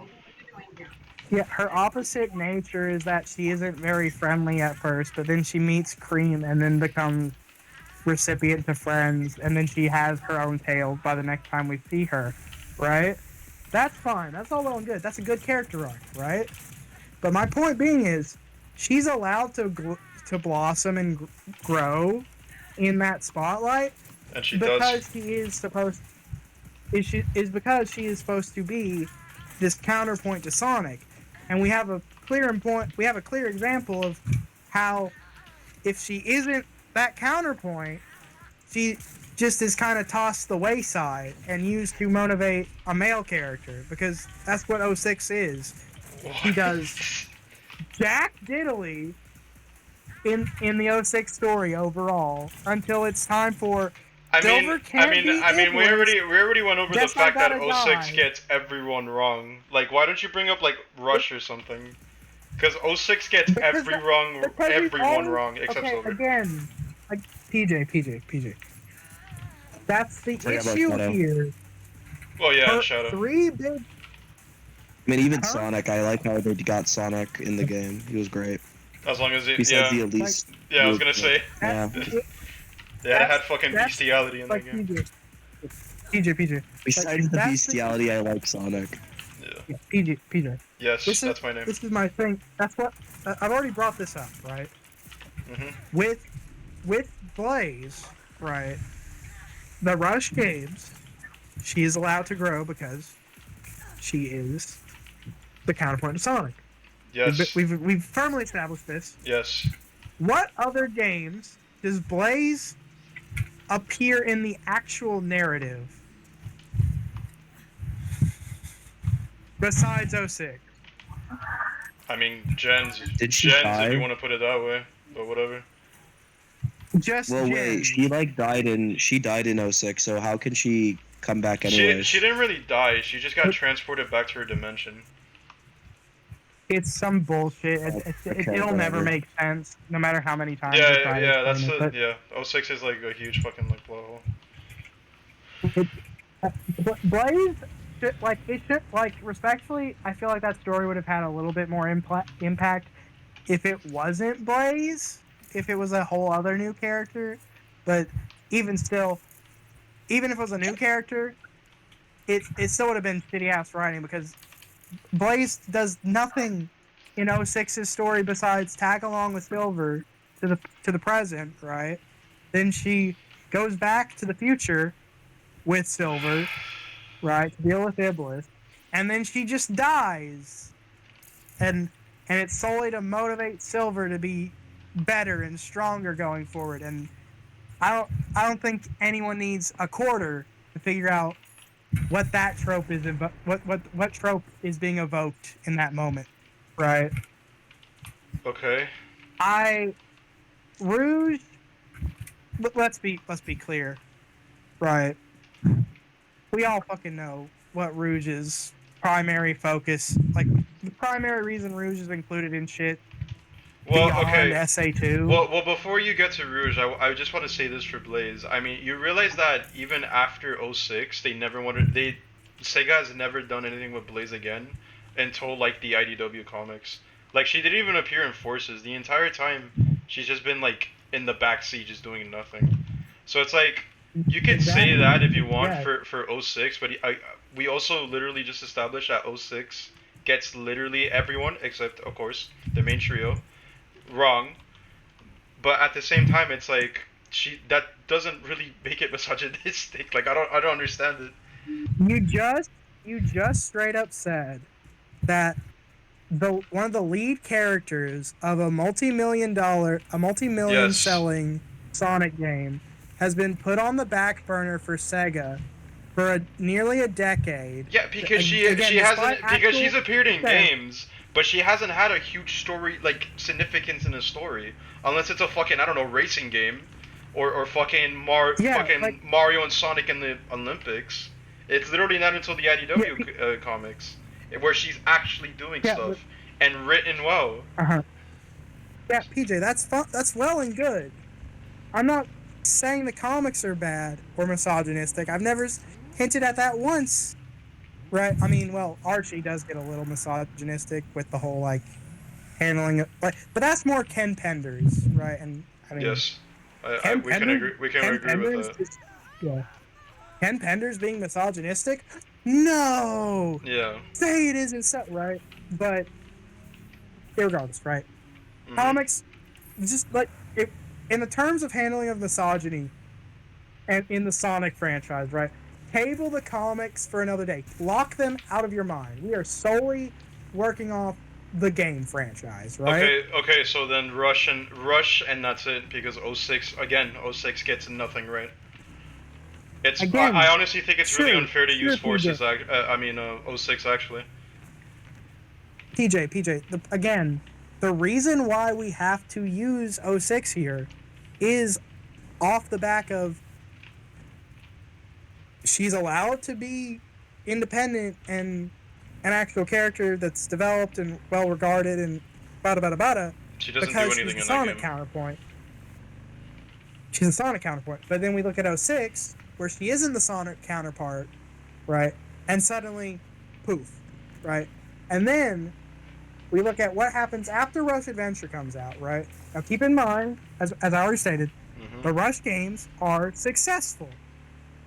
yeah, her opposite nature is that she isn't very friendly at first, but then she meets Cream and then becomes recipient to friends, and then she has her own tale by the next time we see her, right? That's fine. That's all well and good. That's a good character arc, right? But my point being is, she's allowed to blossom and grow in that spotlight And she because does. she is supposed because she is supposed to be this counterpoint to Sonic, and we have a clear example of how if she isn't that counterpoint, she just is kind of tossed the wayside and used to motivate a male character, because that's what 06 is. He does jack diddly in the 06 story overall until it's time for Silver can't be we Iblis. already went over the Guess I fact that gotta 06 die. gets everyone wrong. Like, why don't you bring up like Rush or something? Because 06 gets Because everyone we've always- wrong except okay, Silver. again, like PJ. That's the Forget about issue Shadow. here. Well, yeah, Her and Shadow. three big I mean, even Huh? Sonic, I like how they got Sonic in the game. He was great. As long as it, Besides yeah, the Elise. yeah, I was gonna say, Yeah. yeah, it had fucking that's bestiality in like that game. PJ. Besides the that's the- bestiality, I like Sonic. Yeah. Yeah, PJ. Yes, This is- that's my name. This is my thing. That's what I've already brought this up, right? Mhm. With Blaze, right? The Rush games, she is allowed to grow because she is the counterpoint to Sonic. Yes. We've firmly established this. Yes. What other games does Blaze appear in the actual narrative besides 06? I mean, Gens. Did she Gens, die? if you want to put it that way, but whatever. Just Well, Jen. wait, she died in 06. So how can she come back anyways? She didn't really die. She just got transported back to her dimension. It's some bullshit. Okay, It'll never whatever. make sense, no matter how many times you Yeah, try to yeah, that's explain the it. yeah. 06 is like a huge fucking like blowhole. But Blaze, respectfully, I feel like that story would have had a little bit more impact if it wasn't Blaze, if it was a whole other new character. But even still, even if it was a new character, it still would have been shitty ass writing, because Blaze does nothing in 06's story besides tag along with Silver to the present, right? Then she goes back to the future with Silver, right, to deal with Iblis, and then she just dies, and it's solely to motivate Silver to be better and stronger going forward. And I don't think anyone needs a quarter to figure out what that trope is, what trope is being evoked in that moment, right? Okay. Rouge. Let's be clear, right? We all fucking know what Rouge's primary focus, like the primary reason Rouge is included in shit Well, beyond okay. SA2. Well, before you get to Rouge, I just want to say this for Blaze. I mean, you realize that even after 06, Sega has never done anything with Blaze again until like the IDW comics. Like, she didn't even appear in Forces. The entire time, she's just been like in the backseat just doing nothing. So it's like, you can say that if you want for 06, but we also literally just established that 06 gets literally everyone except, of course, the main trio wrong. But at the same time, it's like that doesn't really make it misogynistic. Like, I don't understand it. You just straight up said that one of the lead characters of a multi-million Yes. selling Sonic game has been put on the back burner for Sega for nearly a decade. Yeah, because she Again, hasn't, despite because she's actual appeared in success. games, but she hasn't had a huge story, like significance in a story, unless it's a fucking, I don't know, racing game, or fucking Yeah, like, Mario and Sonic in the Olympics. It's literally not until the IDW comics where she's actually doing yeah, stuff and written well. yeah, PJ, that's fun. That's well and good. I'm not saying the comics are bad or misogynistic. I've never hinted at that once. Right? I mean, well, Archie does get a little misogynistic with the whole like handling it, but that's more Ken Penders, right? And I mean, Yes, Ken we can Penders, agree. We can agree with that. Yeah, Ken Penders being misogynistic? No, Yeah. say it isn't so, right? But irregardless, right? Mhm. Comics, just like in the terms of handling of misogyny, and in the Sonic franchise, right? Table the comics for another day. Lock them out of your mind. We are solely working off the game franchise, right? Okay, so then Rush and that's it, because 06 again, 06 gets nothing right. Again, I honestly think it's really unfair to use PJ. Forces. 06 actually. PJ. Again, the reason why we have to use 06 here is off the back of she's allowed to be independent and an actual character that's developed and well regarded and bada She doesn't do because anything she's in the that Sonic game. counterpoint. She's a Sonic counterpart. But then we look at 06, where she isn't the Sonic counterpart, right? And suddenly, poof, right? And then we look at what happens after Rush Adventure comes out, right? Now keep in mind, as I already stated, the Rush games are successful.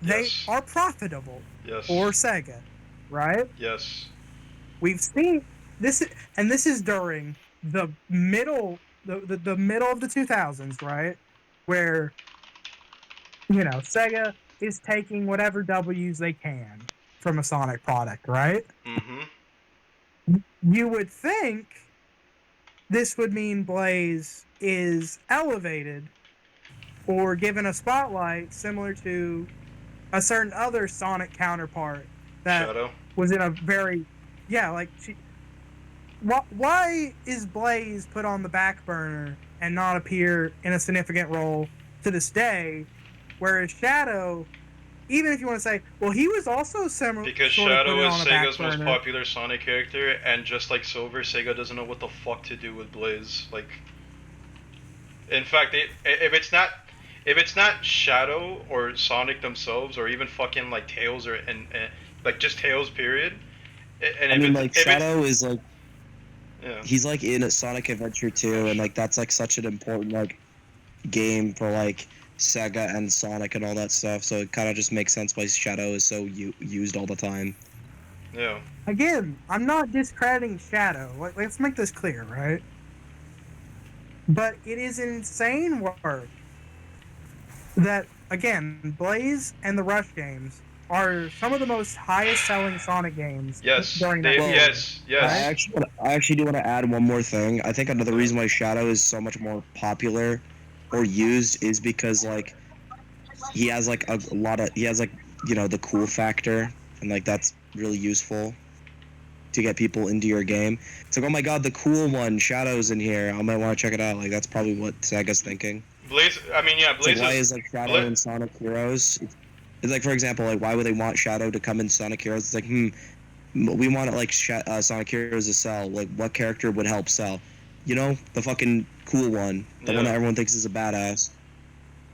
They Yes. are profitable Yes. for Sega, right? Yes. We've seen this, and this is during the middle, the middle of the 2000s, right? Where, Sega is taking whatever W's they can from a Sonic product, right? Mhm. You would think this would mean Blaze is elevated or given a spotlight similar to a certain other Sonic counterpart that Shadow. was in a very, like she. Why is Blaze put on the back burner and not appear in a significant role to this day, whereas Shadow, even if you want to say, well, he was also sort Because of put Shadow it is on a back Sega's most burner. popular Sonic character, and just like Silver, Sega doesn't know what the fuck to do with Blaze. Like, in fact, if it's not Shadow or Sonic themselves, or even fucking like Tails and like just Tails, period. And I if mean, it's like if Shadow is like yeah. he's like in a Sonic Adventure 2, and like that's like such an important like game for like Sega and Sonic and all that stuff. So it kind of just makes sense why Shadow is so used all the time. Yeah. Again, I'm not discrediting Shadow. Let's make this clear, right? But it is insane work that, again, Blaze and the Rush games are some of the most highest selling Sonic games Yes. during that period. Yes. Yes. I actually do want to add one more thing. I think another reason why Shadow is so much more popular or used is because like he has like the cool factor, and like that's really useful to get people into your game. It's like, oh my god, the cool one, Shadow's in here. I might want to check it out. Like that's probably what Sega's thinking. Blaze. I mean, yeah. It's like, Blaze why is. is like Shadow in Sonic Heroes? It's like, for example, like why would they want Shadow to come in Sonic Heroes? It's like, we want it like Sonic Heroes to sell. Like, what character would help sell? The fucking cool one, the one that everyone thinks is a badass.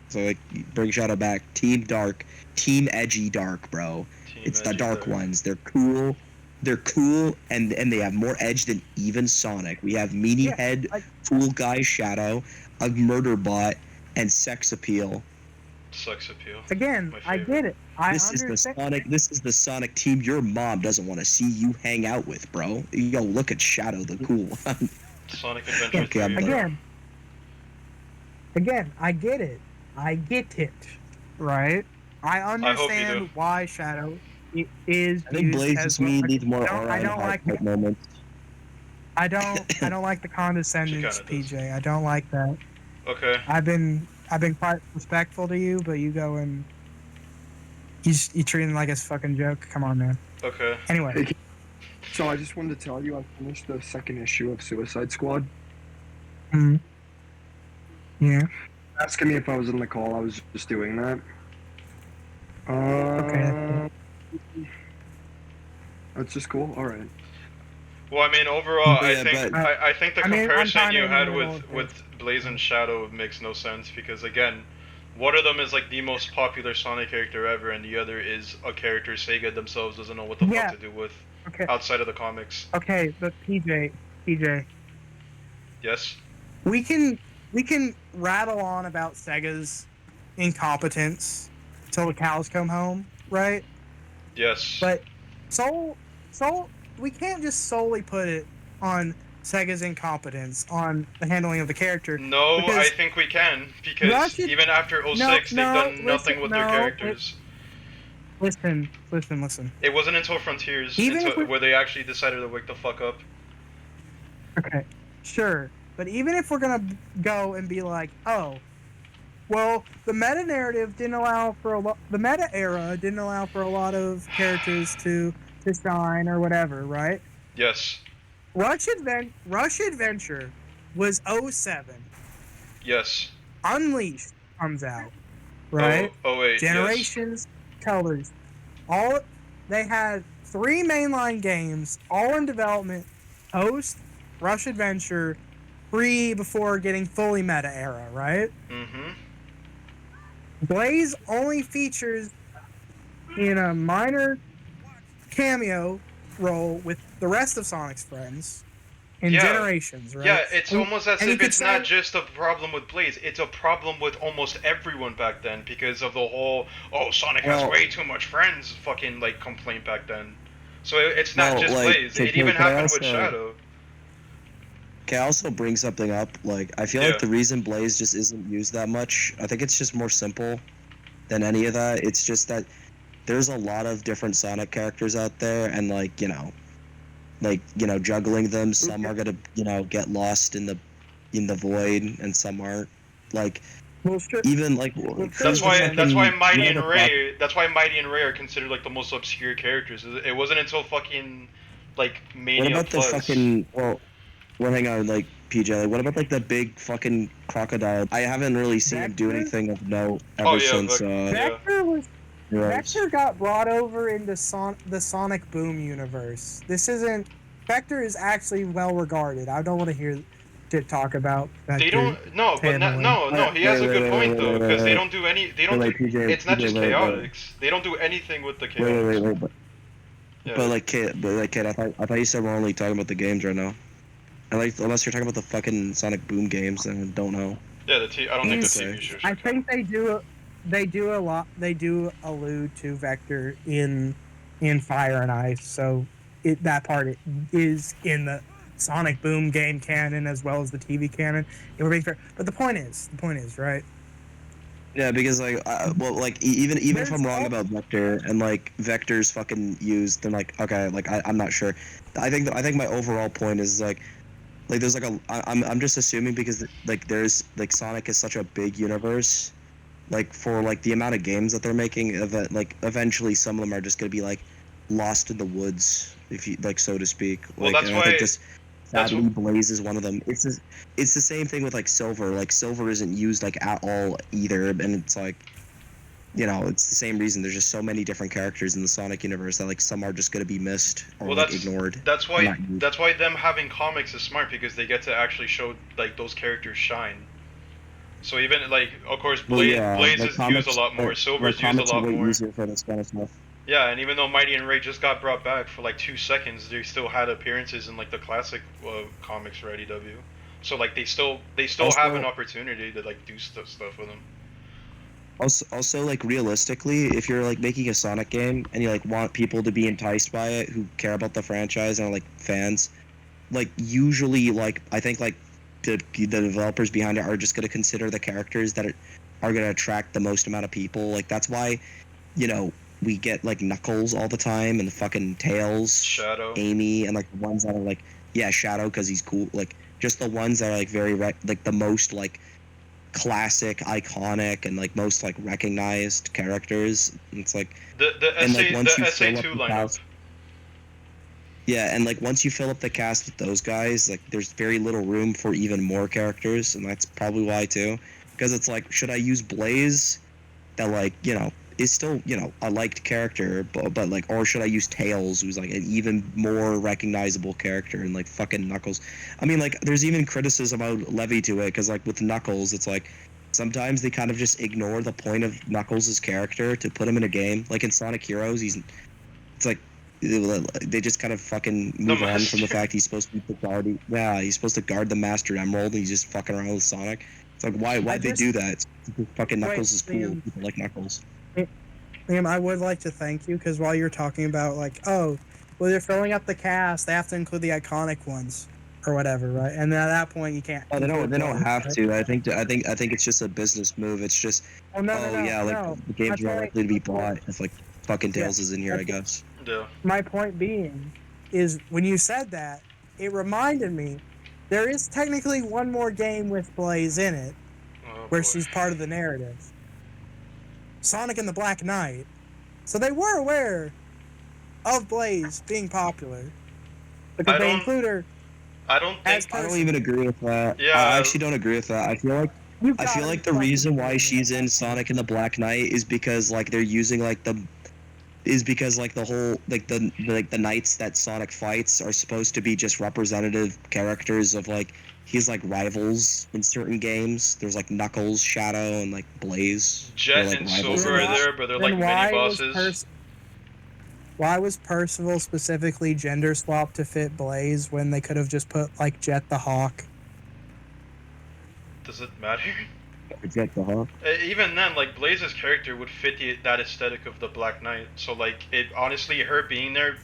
So like, bring Shadow back. Team Dark, Team Edgy Dark, bro. It's the dark ones. They're cool. They're cool, and they have more edge than even Sonic. We have meaty head, cool guy Shadow, a murder bot, and sex appeal. Sex appeal. Again, I get it. This is the Sonic team your mom doesn't want to see you hang out with, bro. Yo, look at Shadow, the cool one. Sonic Adventure 3. Again, I get it. I get it. Right? I understand why Shadow is. I think Blaze just needs more aura and heart moments. I don't like the condescendence, She kinda does. PJ. I don't like that. Okay. I've been quite respectful to you, but you go and you treat him like it's a fucking joke. Come on, man. Okay. Anyway, Hey, so I just wanted to tell you I finished the second issue of Suicide Squad. yeah, Asking me if I was in the call, I was just doing that. Okay. That's just cool. All right. Well, I mean, overall, Yeah, but- I think the I mean, I'm comparison kinda you in the had middle of with Blaze and Shadow makes no sense because again, one of them is like the most popular Sonic character ever, and the other is a character Sega themselves doesn't know what the Yeah. fuck to do with Okay. outside of the comics. Okay, but PJ, Yes. we can rattle on about Sega's incompetence till the cows come home, right? Yes. But we can't just solely put it on Sega's incompetence on the handling of the character. No, I because think we can because Rush it- even after 06, they've done nothing with their characters. Listen. It wasn't until Frontiers Even if we- where they actually decided to wake the fuck up. Okay, sure. But even if we're gonna go and be like, oh, well, the meta narrative didn't allow for a lot. The meta era didn't allow for a lot of characters to shine or whatever, right? Yes. Rush Adventure was 07. Yes. Unleashed comes out, right? Oh wait. Generations, Colors, all they had 3 mainline games, all in development, post Rush Adventure, before getting fully meta era, right? Yes. Mm-hmm. Blaze only features in a minor cameo role with the rest of Sonic's friends in Yeah. Generations, right? Yeah, it's And- almost as and you if could it's say- not just a problem with Blaze, it's a problem with almost everyone back then because of the whole, oh, Sonic has Well- way too much friends fucking, like, complaint back then. So it's not Well, just like, Blaze, it even can I happened with also- Shadow. Can I also bring something up? Like, I feel Yeah. like the reason Blaze just isn't used that much, I think it's just more simple than any of that. It's just that there's a lot of different Sonic characters out there, and juggling them. Some are gonna, get lost in the void, and some aren't. Like, Well, sure. even like That's why Mighty and Ray. Ray, that's why Mighty and Ray are considered like the most obscure characters. It wasn't until fucking like Mania What about Plus. the fucking hang on, like PJ, like, what about like the big fucking crocodile? I haven't really seen him do Vector? anything of note ever Oh, yeah, since Yeah. Vector was Rouge. Vector got brought over into the Sonic Boom universe. This isn't Vector is actually well regarded. I don't want to hear to talk about Vector. They don't no, but handling. no. He has a good point though, because they wait. don't do any. They don't. Wait, do, PJ, it's not just wait. chaotics. They don't do anything with the chaotics. Wait, but Yeah. Kid, I thought you said we're only talking about the games right now. Unless you're talking about the fucking Sonic Boom games, then I don't know. Yeah, I don't think the Okay. TV show. I think they do a lot. They do allude to Vector in Fire and Ice, so that part is in the Sonic Boom game canon as well as the TV canon. It would be fair, but the point is right. Yeah, because even There's if I'm wrong all- about Vector and like Vector's fucking used, then like okay, like I'm not sure. I think my overall point is like there's like I'm just assuming because like there's like Sonic is such a big universe, like for like the amount of games that they're making, like eventually some of them are just gonna be like lost in the woods, if you like, so to speak. Well, Like, that's and I think why- this that's sadly wh- Blaze is one of them. It's the same thing with like Silver. Like Silver isn't used like at all either, and it's like, it's the same reason. There's just so many different characters in the Sonic universe that like some are just gonna be missed or Well, like ignored. That's or why. not used. That's why them having comics is smart because they get to actually show like those characters shine. So even like, of course, Well, Blaze yeah, is like used comics- a lot more. like Silver's used a comics are lot way more. easier for this kind of stuff. Yeah, and even though Mighty and Ray just got brought back for like 2 seconds, they still had appearances in like the classic comics for IDW. So like they still Also- have an opportunity to like do stuff with them. Also, like realistically, if you're like making a Sonic game and you like want people to be enticed by it, who care about the franchise and are like fans, like usually, like I think like the developers behind it are just gonna consider the characters that are gonna attract the most amount of people. Like that's why, we get like Knuckles all the time and the fucking Tails, Shadow. Amy, and like the ones that are like yeah, Shadow because he's cool. Like just the ones that are like very like the most like classic, iconic, and like most like recognized characters. It's like The and like once you SA fill up two the lineup. cast, yeah, and like once you fill up the cast with those guys, like there's very little room for even more characters, and that's probably why too. Because it's like, should I use Blaze, that like is still a liked character, but like, or should I use Tails, who's like an even more recognizable character, and like fucking Knuckles? I mean, like there's even criticism I would levy to it because like with Knuckles, it's like sometimes they kind of just ignore the point of Knuckles' character to put him in a game. Like in Sonic Heroes, it's like they just kind of fucking move on from the fact he's supposed to be the guard. Yeah, he's supposed to guard the Master Emerald, and he's just fucking around with Sonic. It's like why'd they do that? Fucking Knuckles is cool. Liam, People like Knuckles. Liam, I would like to thank you because while you're talking about like, oh, well, they're filling up the cast, they have to include the iconic ones or whatever, right? And then at that point, you can't. Oh, they don't Blaze, have right? to. I think it's just a business move. It's just Oh no, yeah, like no. the game's My more point- likely to be bought if like fucking Tails Yeah. is in here, I guess. Yeah. My point being is when you said that, it reminded me there is technically one more game with Blaze in it Oh, where boy. she's part of the narrative. Sonic and the Black Knight. So they were aware of Blaze being popular because they include her. I don't As think. I don't even agree with that. Yeah. I actually don't agree with that. I feel like You've I gotta feel be like the fucking reason why kidding me she's at in that Sonic and the Black Knight is because like they're using like the whole like the knights that Sonic fights are supposed to be just representative characters of like he's like rivals in certain games. There's like Knuckles, Shadow, and like Blaze. Jet They're, like, and rivals Silver in are games. there, but they're Then like mini bosses. Why was Percival specifically gender swapped to fit Blaze when they could have just put like Jet the Hawk? Does it matter? Jet the Hawk. Even then, like Blaze's character would fit that aesthetic of the Black Knight. So like, it honestly, her being there,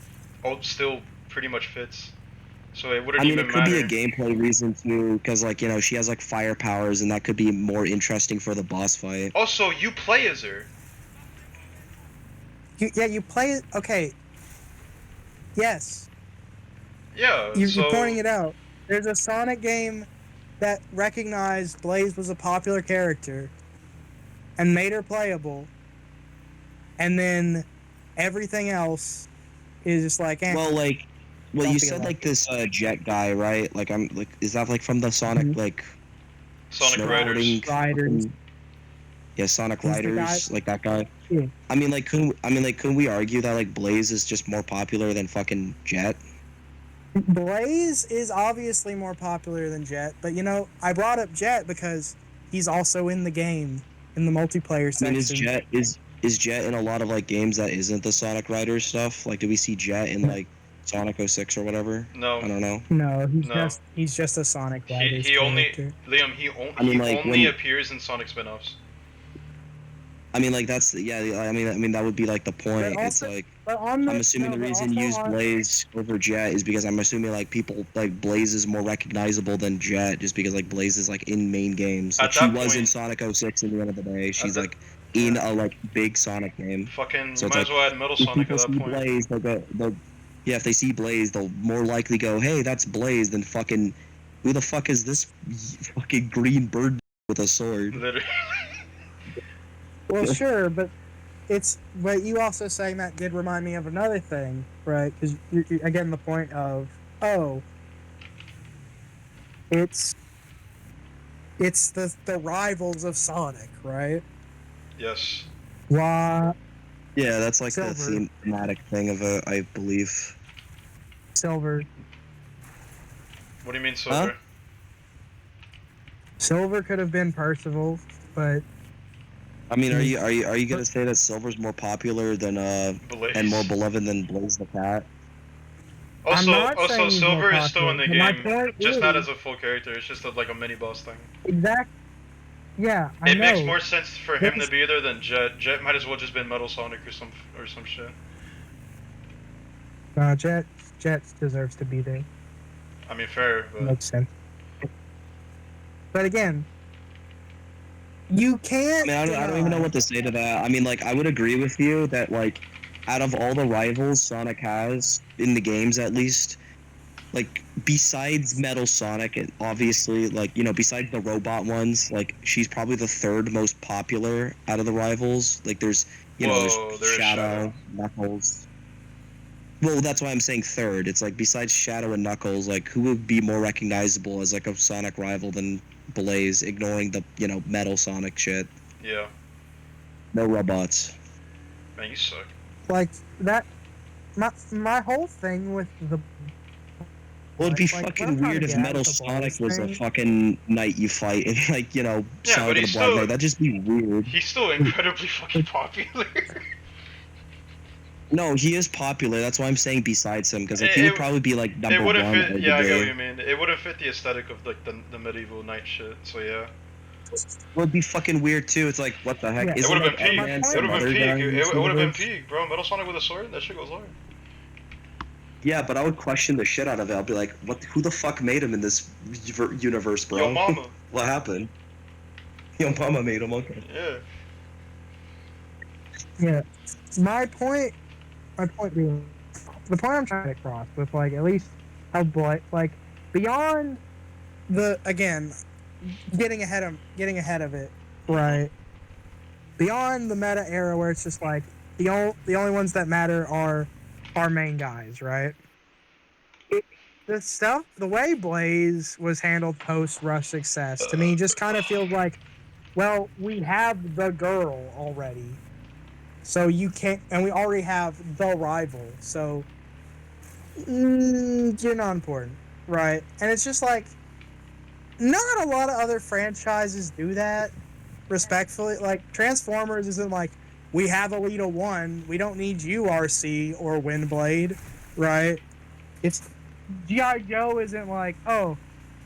still pretty much fits. So it wouldn't I mean, even it could matter. be a gameplay reason too, because like she has like fire powers, and that could be more interesting for the boss fight. Also, you play as her. You play it. Okay. Yes. Yeah. You're pointing it out. There's a Sonic game that recognized Blaze was a popular character and made her playable, and then everything else is just like, eh. Well, Don't you feel said like like this Jet guy, right? Like I'm like, is that like from the Sonic Mhm. like Sonic Riders. snowboarding Riders. fucking- Yeah, Sonic He's the guy- Riders, like that guy. Yeah. I mean, like, can we argue that like Blaze is just more popular than fucking Jet? Blaze is obviously more popular than Jet, but I brought up Jet because he's also in the game in the multiplayer I mean, section. is Jet in a lot of like games that isn't the Sonic Riders stuff? Like, do we see Jet in like Sonic 06 or whatever? No. I don't know. No, No. he's just a Sonic Riders He only character. Liam. I mean, He like, only when- appears in Sonic spin-offs. I mean, like that's I mean that would be like the point. But It's also- like But on the, I'm assuming the but reason also you use on- Blaze over Jet is because I'm assuming like people like Blaze is more recognizable than Jet just because like Blaze is like in main games. Like At she that was in point- Sonic 06 in the end of the day. She's that- like in a like big Sonic game. Fucking, So you it's might like, as well add Metal If Sonic people at that see point. Blaze, yeah, if they see Blaze, they'll more likely go, "Hey, that's Blaze," than fucking who the fuck is this fucking green bird with a sword? Literally. Well, sure, but but you also saying that did remind me of another thing, right? Because again, the point of it's the rivals of Sonic, right? Yes. Why Yeah, that's like Silver. the thematic thing of it, I believe. Silver? What do you mean, Silver? Silver could have been Percival, but I mean, are you gonna say that Silver's more popular than Blaze. and more beloved than Blaze the Cat? I'm Also, not saying he's more Silver is still in the popular, but game, my point just not is- as a full character. It's just like a mini boss thing. exact. Yeah, I It know. makes more sense for him to This- be there than Jet. Jet might as well just been Metal Sonic or some shit. Jet deserves to be there. I mean, fair, but Makes sense. But again, you can't. I mean, I don't even know what to say to that. I mean, like, I would agree with you that, like, out of all the rivals Sonic has, in the games at least, like besides Metal Sonic, and obviously, like, you know, besides the robot ones, like, she's probably the third most popular out of the rivals. Like, there's, you know, there's Whoa, there is Shadow, Knuckles. Well, that's why I'm saying third. It's like besides Shadow and Knuckles, like, who would be more recognizable as like a Sonic rival than Blaze, ignoring the, you know, Metal Sonic shit. Yeah. No robots. Man, you suck. Like that. My whole thing with the. Well, it'd be like, what I'm fucking trying weird to if get at Metal with the Sonic Blaze was a thing- fucking knight you fight, and like, you know, Yeah, Sonic but and a he's Black still- Knight. That'd just be weird. He's still incredibly fucking popular. No, he is popular. That's why I'm saying besides him, because like he It- would probably be like It number wouldn't one. fit. Yeah, I get what arguably. you mean. It wouldn't fit the aesthetic of like the medieval knight shit. So yeah. It would be fucking weird too. It's like, what the heck? Yeah. It Isn't would have like been peak. Eggman It some would have other been guy peak. in this It would have been universe? peak, bro. Metal Sonic with a sword. That shit goes hard. Yeah, but I would question the shit out of it. I'll be like, what? Who the fuck made him in this universe, bro? Yo, mama. What happened? Yo, mama made him. Okay. Yeah. Yeah. My point being, the point I'm trying to cross with, like, at least how like beyond the, again, getting ahead of it, right? Beyond the meta era where it's just like the only ones that matter are our main guys, right? The way Blaze was handled post Rush success, to me, just kind of feels like, well, we have the girl already, so you can't, and we already have the rival, so you're not important, right? And it's just like, not a lot of other franchises do that, respectfully. Like, Transformers isn't like, we have Alita 1, we don't need you, RC or Windblade, right? It's G.I. Joe isn't like, oh,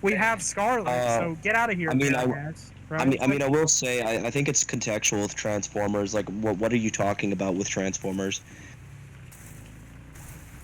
we have Scarlet, so get out of here, I mean, jackass, right? I mean, I will say, I think it's contextual with Transformers. Like, what are you talking about with Transformers?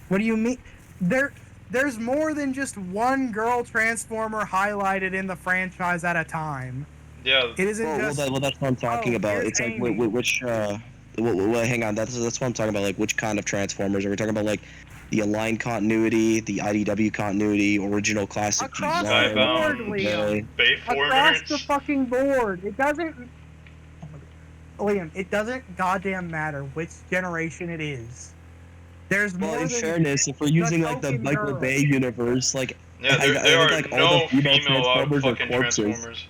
What do you mean? There's more than just one girl Transformer highlighted in the franchise at a time. Yeah. It isn't just. Well, that's what I'm talking about. here's It's like, Amy. which, hang on, that's what I'm talking about. Like, which kind of Transformers? Are we talking about, like, the Aligned continuity, the IDW continuity, original classic Across the design? board, Liam. Bayformers. Across the fucking board. It doesn't. Liam, it doesn't goddamn matter which generation it is. There's more Well, in than fairness, if we're using, like, the token Michael girl. Bay universe, like, Yeah, I there think, are like, all no the female female Transformers are fucking corpses. Transformers.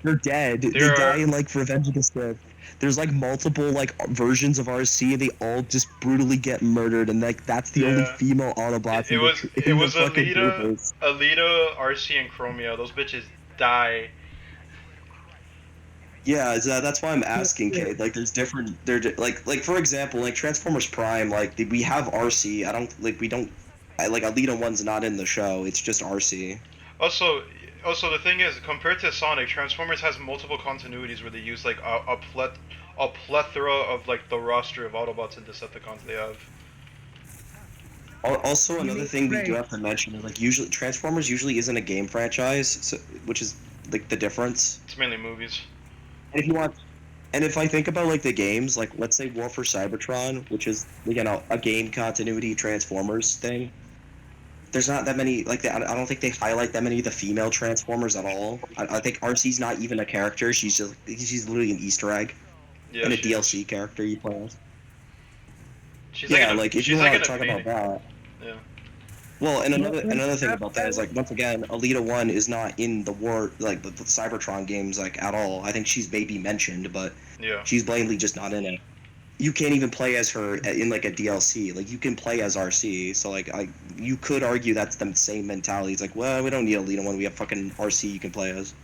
They're dead. There They are- die in, like, Revenge of the Sith. There's, like, multiple, like, versions of RC, and they all just brutally get murdered, and, like, that's the only Yeah. female Autobots It was in the fucking Alita, universe. RC, and Chromia. Those bitches die. Yeah, that's why I'm asking, Kate. Like, there's different. Like for example, like Transformers Prime. Like, we have RC. We don't. Like, Alita 1's not in the show. It's just RC. Also, the thing is, compared to Sonic, Transformers has multiple continuities where they use like a plethora of like the roster of Autobots and Decepticons they have. Also, another thing we do Ray. have to mention is, like, usually Transformers usually isn't a game franchise, so, which is like the difference. It's mainly movies. And if you want, and if I think about, like, the games, like, let's say War for Cybertron, which is, you know, a game continuity Transformers thing. There's not that many, like, I don't think they highlight that many of the female Transformers at all. I think RC's not even a character. She's literally an Easter egg Yeah, and a she is. DLC character you play as. She's Yeah, like, like, if she's you like want to in a talk about painting. that. Yeah. Well, and Well, another thing that- about that is, like, once again, Alita 1 is not in the war, like, the Cybertron games, like, at all. I think she's maybe mentioned, but Yeah. she's blatantly just not in it. You can't even play as her in, like, a DLC. Like, you can play as RC, so, like, you could argue that's the same mentality. It's like, well, we don't need Alita 1, we have fucking RC you can play as.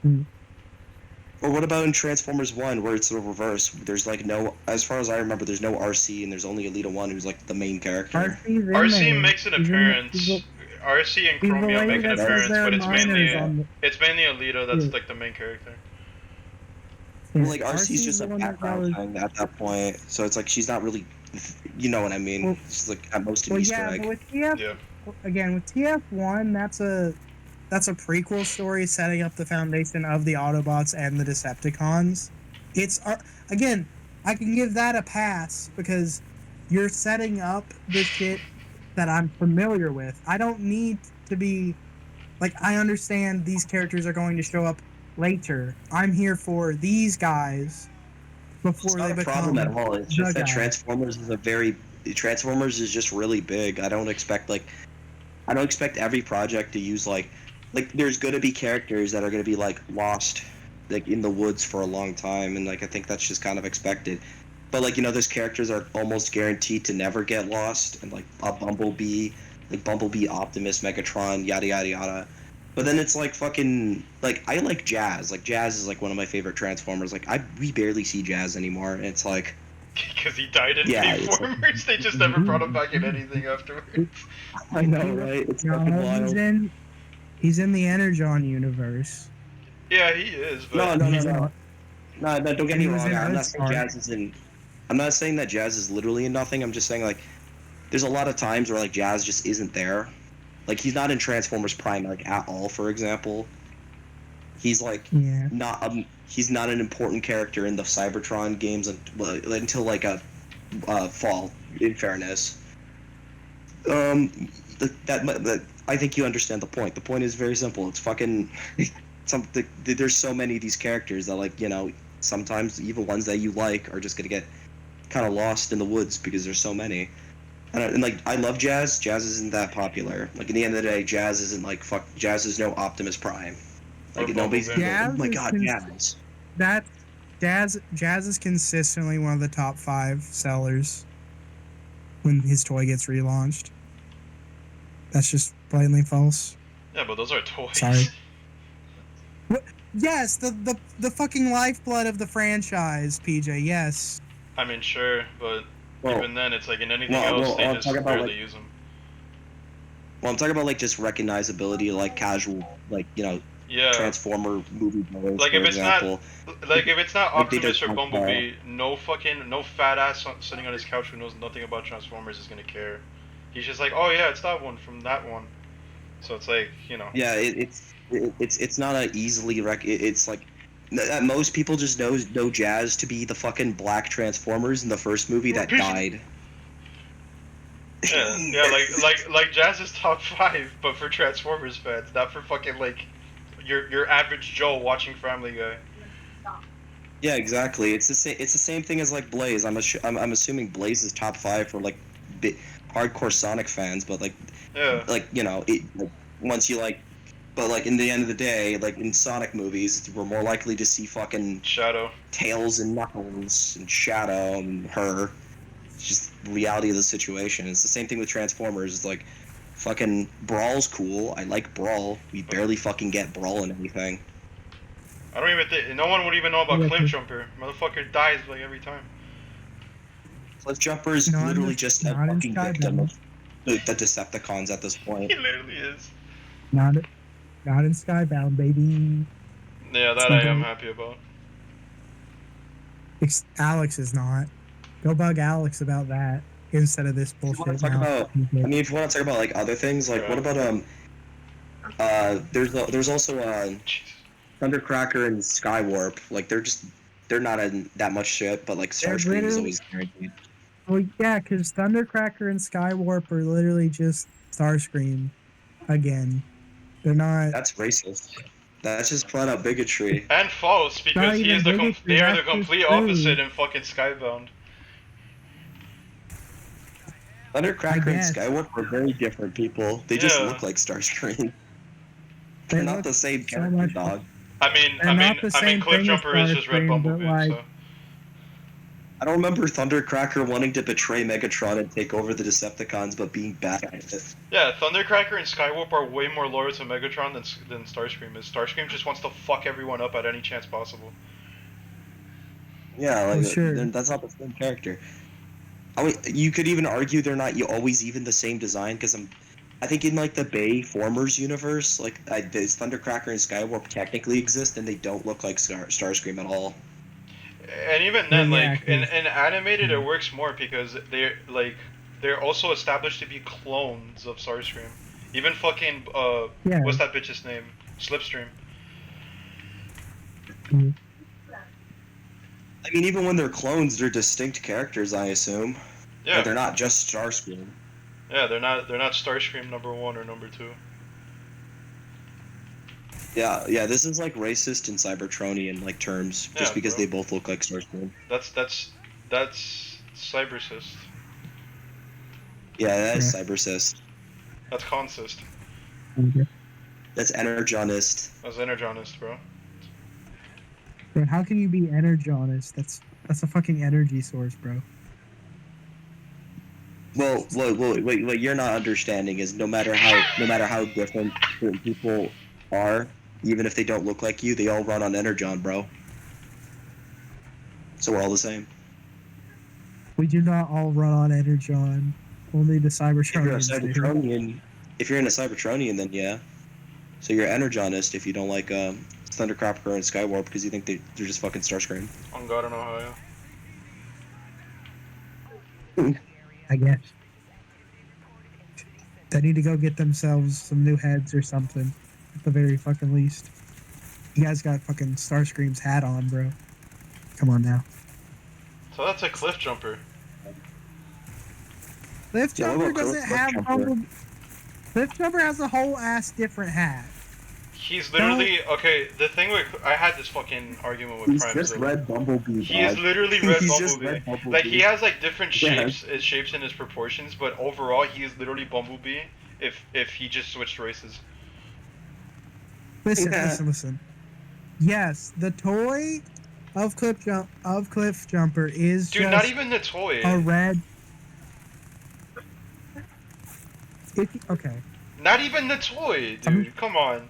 Hmm. Or what about in Transformers 1, where it's the reverse? There's, like, no, as far as I remember, there's no RC, and there's only Alita 1 who's, like, the main character. RC's in RC there. makes an He's in- appearance. he's the- RC and he's the Chromia lady make an that says appearance, they're but it's minors mainly on the- Alita that's Yeah. like the main character. Well, like, RC's just the a one that background goes- thing at that point, so it's like she's not really, you know what I mean? Well- She's like at most an Well, Easter yeah, egg. but with TF, Yeah. again, with TF1, that's a prequel story setting up the foundation of the Autobots and the Decepticons. It's again, I can give that a pass because you're setting up the shit that I'm familiar with. I don't need to be like, I understand these characters are going to show up later. I'm here for these guys It's before not they a become problem at all. It's the just that guy. Transformers is just really big. I don't expect every project to use there's gonna be characters that are gonna be like lost like in the woods for a long time, and like I think that's just kind of expected. But like those characters are almost guaranteed to never get lost, and like a Bumblebee, Optimus, Megatron, yada yada yada. But then it's like fucking like I like Jazz. Like Jazz is like one of my favorite Transformers. Like we barely see Jazz anymore. And it's like Because he died in yeah, it's like, Bayformers, they just never brought him back in anything afterwards. I know, right? It's No, fucking wild. he's in the Energon universe. Yeah, he is, No, but no, no, He's no. not. No, don't get And me he was wrong. in I'm not saying Earthstar. Jazz is in. I'm not saying that Jazz is literally in nothing. I'm just saying like, there's a lot of times where like Jazz just isn't there. Like he's not in Transformers Prime like at all. For example, he's like Yeah. he's not an important character in the Cybertron games until like a fall. In fairness, that I think you understand the point. The point is very simple. It's fucking there's so many of these characters that like sometimes even ones that you like are just gonna get kind of lost in the woods because there's so many. And like I love Jazz. Jazz isn't that popular. Like in the end of the day, Jazz isn't like fuck. Jazz is no Optimus Prime. Like Or nobody's Bumblebee. gonna go, oh my Jazz god, is Jazz. That Jazz is consistently one of the top 5 sellers when his toy gets relaunched. That's just blatantly false. Yeah, but those are toys. Sorry. Yes, the fucking lifeblood of the franchise, PJ. Yes. I mean, sure, but Well, even then, it's like in anything well, else, well, they I'm just talking about, barely like- use them. Well, I'm talking about like just recognizability, like casual, like Yeah. Transformer movie goers, Like, for if it's not- example. Like, if it's not Like, they Optimus don't or like Bumblebee, no fat ass sitting on his couch who knows nothing about Transformers is gonna care. He's just like, oh yeah, it's that one from that one. So it's like, Yeah, it's not a easily it's like most people just know Jazz to be the fucking black Transformers in the first movie that died. yeah, like Jazz is top 5, but for Transformers fans, not for fucking like your average Joe watching Family Guy. Yeah, exactly. It's the same thing as like Blaze. I'm assuming Blaze is top 5 for like hardcore Sonic fans, but like Yeah. once you like, but like in the end of the day, like in Sonic movies, we're more likely to see fucking Shadow. Tails and Knuckles and Shadow and her. It's just reality of the situation. It's the same thing with Transformers. It's like fucking Brawl's cool. I like Brawl. We barely fucking get Brawl in anything. I don't even think no one would even know about Yeah, Cliff Jumper. Motherfucker dies like every time. Cliff Jumper is Not in- literally just a not in fucking victim Skybound. of the Decepticons at this point. He literally is. Not in Skybound, baby. Yeah, that I am happy about. Alex is not. Go bug Alex about that instead of this If you bullshit. want to talk now. about, I mean, if you want to talk about like other things, like what about there's also Jesus. Thundercracker and Skywarp. Like they're not in that much shit, but like Starscream is literally- always guaranteed. Well, yeah, because Thundercracker and Skywarp are literally just Starscream again. They're not. That's racist. That's just flat out bigotry. And false, because Not he even is bigotry, they are the that's just complete true. opposite in fucking Skybound. Thundercracker and guess. Skywarp are very different people. They just Yeah. look like Starscream. They They're not look the same so character, much- dog. I mean, Cliff thing as Jumper is just Red Starscream, but, Bumblebee, like- so. I don't remember Thundercracker wanting to betray Megatron and take over the Decepticons, but being bad at it. Yeah, Thundercracker and Skywarp are way more loyal to Megatron than Starscream is. Starscream just wants to fuck everyone up at any chance possible. Yeah, like Well, sure. that's not the same character. You could even argue they're not always even the same design because I think in like the Bay Formers universe, like Thundercracker and Skywarp technically exist and they don't look like Starscream at all. And even then, Well, yeah, like in 'cause- animated, it works more because they're also established to be clones of Starscream. Even fucking Yeah. what's that bitch's name? Slipstream. Mhm. I mean, even when they're clones, they're distinct characters, I assume. Yeah, Like, they're not just Starscream. Yeah, they're not Starscream #1 or #2. Yeah, this is like racist and Cybertronian like terms, just Yeah, because bro. they both look like Starscream. That's cybercist. Yeah, that is Correct. cybercist. That's consist. That's energonist. That's energonist, bro. Bro, how can you be energonist? That's a fucking energy source, bro. Well, what you're not understanding is no matter how different certain people are, even if they don't look like you, they all run on energon, bro. So we're all the same. We do not all run on energon. Only the If you're a Cybertronians do. Cybertronian, if you're in a Cybertronian, then yeah. So you're energonist if you don't like Thundercracker and Skywarp because you think they're just fucking Starscream. On God, I don't know how. Yeah. I guess. They need to go get themselves some new heads or something. At the very fucking least. You guys got fucking Starscream's hat on, bro. Come on now. So that's a cliff jumper. Cliff Yeah, what Jumper about doesn't Cliff have Jumper? Bumblebee. Cliff Jumper has a whole ass different hat. He's literally okay. The thing with I had this fucking argument with He's Prime. just red Bumblebee. He is dog. literally red He's just Bumblebee. red Bumblebee. Like he has like different Yeah. shapes in his proportions, but overall he is literally Bumblebee. If he just switched races. Listen, listen. Yes, the toy of Cliff Jumper is Dude, just not even the toy. a red. Okay. Not even the toy, dude. Come on.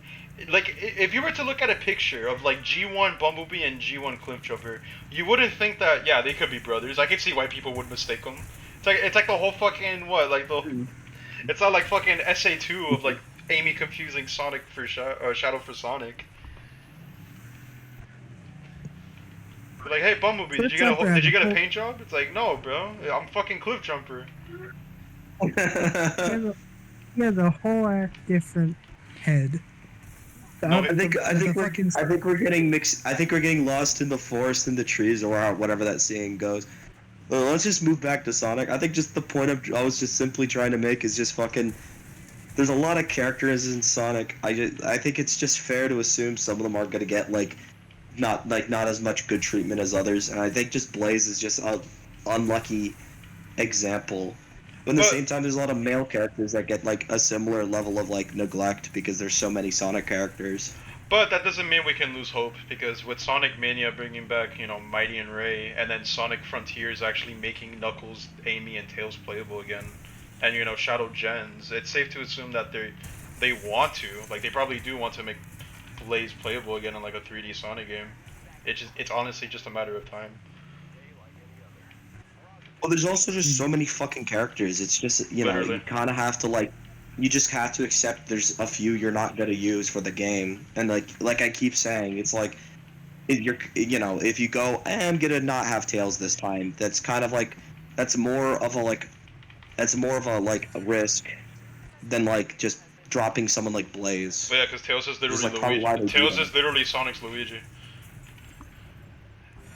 Like, if you were to look at a picture of like G1 Bumblebee and G1 Cliff Jumper, you wouldn't think that. Yeah, they could be brothers. I could see why people would mistake them. It's like the whole fucking what? Like the. It's not like fucking SA2 of like Amy confusing Sonic for Shadow for Sonic. They're like, hey Bumblebee, did you get a paint job? It's like, no, bro. I'm fucking Cliff Jumper. He has a whole ass different head. I think we're getting mixed. I think we're getting lost in the forest and the trees, or whatever that saying goes. Well, let's just move back to Sonic. I think just the point I was just simply trying to make is just fucking. There's a lot of characters in Sonic. I think it's just fair to assume some of them are gonna get not as much good treatment as others, and I think just Blaze is just a unlucky example. But at the same time, there's a lot of male characters that get like a similar level of like neglect because there's so many Sonic characters. But that doesn't mean we can lose hope, because with Sonic Mania bringing back, Mighty and Ray, and then Sonic Frontiers actually making Knuckles, Amy, and Tails playable again, and Shadow Gens, it's safe to assume that they want to, like they probably do want to make Blaze playable again in like a 3D Sonic game. It's honestly just a matter of time. Well, there's also just so many fucking characters. It's just Literally. you kind of have to you just have to accept there's a few you're not gonna use for the game, and like I keep saying, it's like if you go, I'm gonna not have Tails this time, that's kind of like that's more of a a risk than like just dropping someone like Blaze. But yeah, because Tails is literally It's, like, probably why they Luigi. do Tails that. is literally Sonic's Luigi.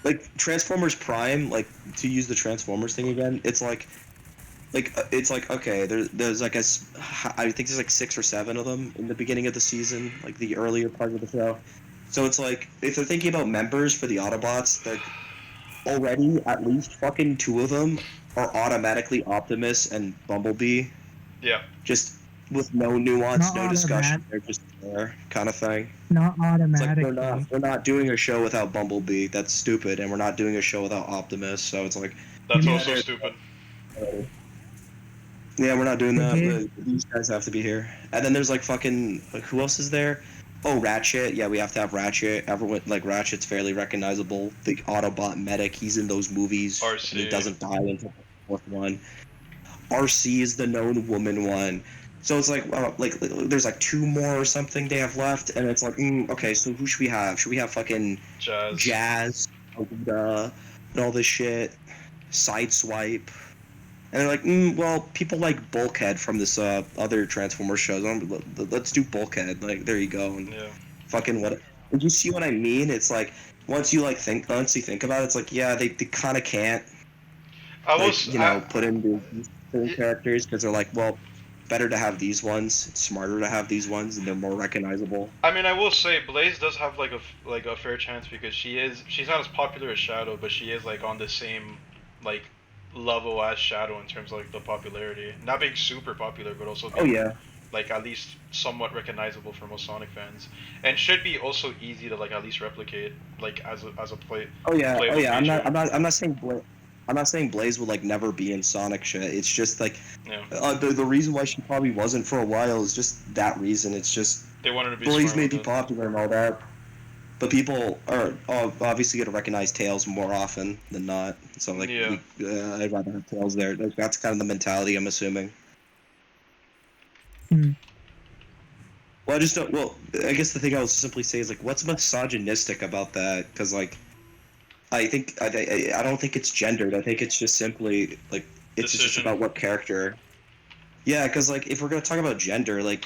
Like Transformers Prime, like to use the Transformers thing again, it's like okay, there's like I think there's like 6 or 7 of them in the beginning of the season, like the earlier part of the show. So it's like if they're thinking about members for the Autobots, like already at least fucking 2 of them are automatically Optimus and Bumblebee. Yeah. Just with no nuance, Not no discussion, automatic. they're just there, kind of thing. Not It's like automatically. we're not doing a show without Bumblebee. That's stupid, and we're not doing a show without Optimus. So it's like, That's Yeah, also stupid. yeah, we're not doing that. Okay. But these guys have to be here. And then there's like fucking who else is there? Oh, Ratchet. Yeah, we have to have Ratchet. Everyone Ratchet's fairly recognizable. The Autobot medic. He's in those movies. RC. And he doesn't die until the 4th one. RC is the known woman one. So it's like there's like 2 more or something they have left, and it's like okay, so who should we have? Should we have fucking Jazz, Alita, and all this shit, Sideswipe? And they're like, well, people like Bulkhead from this other Transformers shows. Let's do Bulkhead. Like, there you go. And Yeah. fucking what? Did you see what I mean? It's like once you think about it, it's like yeah, they kind of can't. I Like, was put in certain characters because they're like, well, better to have these ones. It's smarter to have these ones, and they're more recognizable. I mean, I will say Blaze does have like a fair chance because she's not as popular as Shadow, but she is like on the same like level as Shadow in terms of like the popularity. Not being super popular, but also Oh being yeah, like at least somewhat recognizable for most Sonic fans, and should be also easy to like at least replicate like as a oh yeah, oh playable yeah. feature. I'm not saying I'm not saying Blaze will like never be in Sonic shit. It's just like Yeah, the reason why she probably wasn't for a while is just that reason. It's just they wanted to be Blaze smart may with be it. popular and all that, but people are obviously going to recognize Tails more often than not. So like, Yeah. I'd rather have Tails there. That's kind of the mentality, I'm assuming. Hmm. Well, I just don't. Well, I guess the thing I would simply say is like, what's misogynistic about that? Because like, I don't think it's gendered. I think it's just simply like it's just Decision. about what character. Yeah, because like if we're gonna talk about gender, like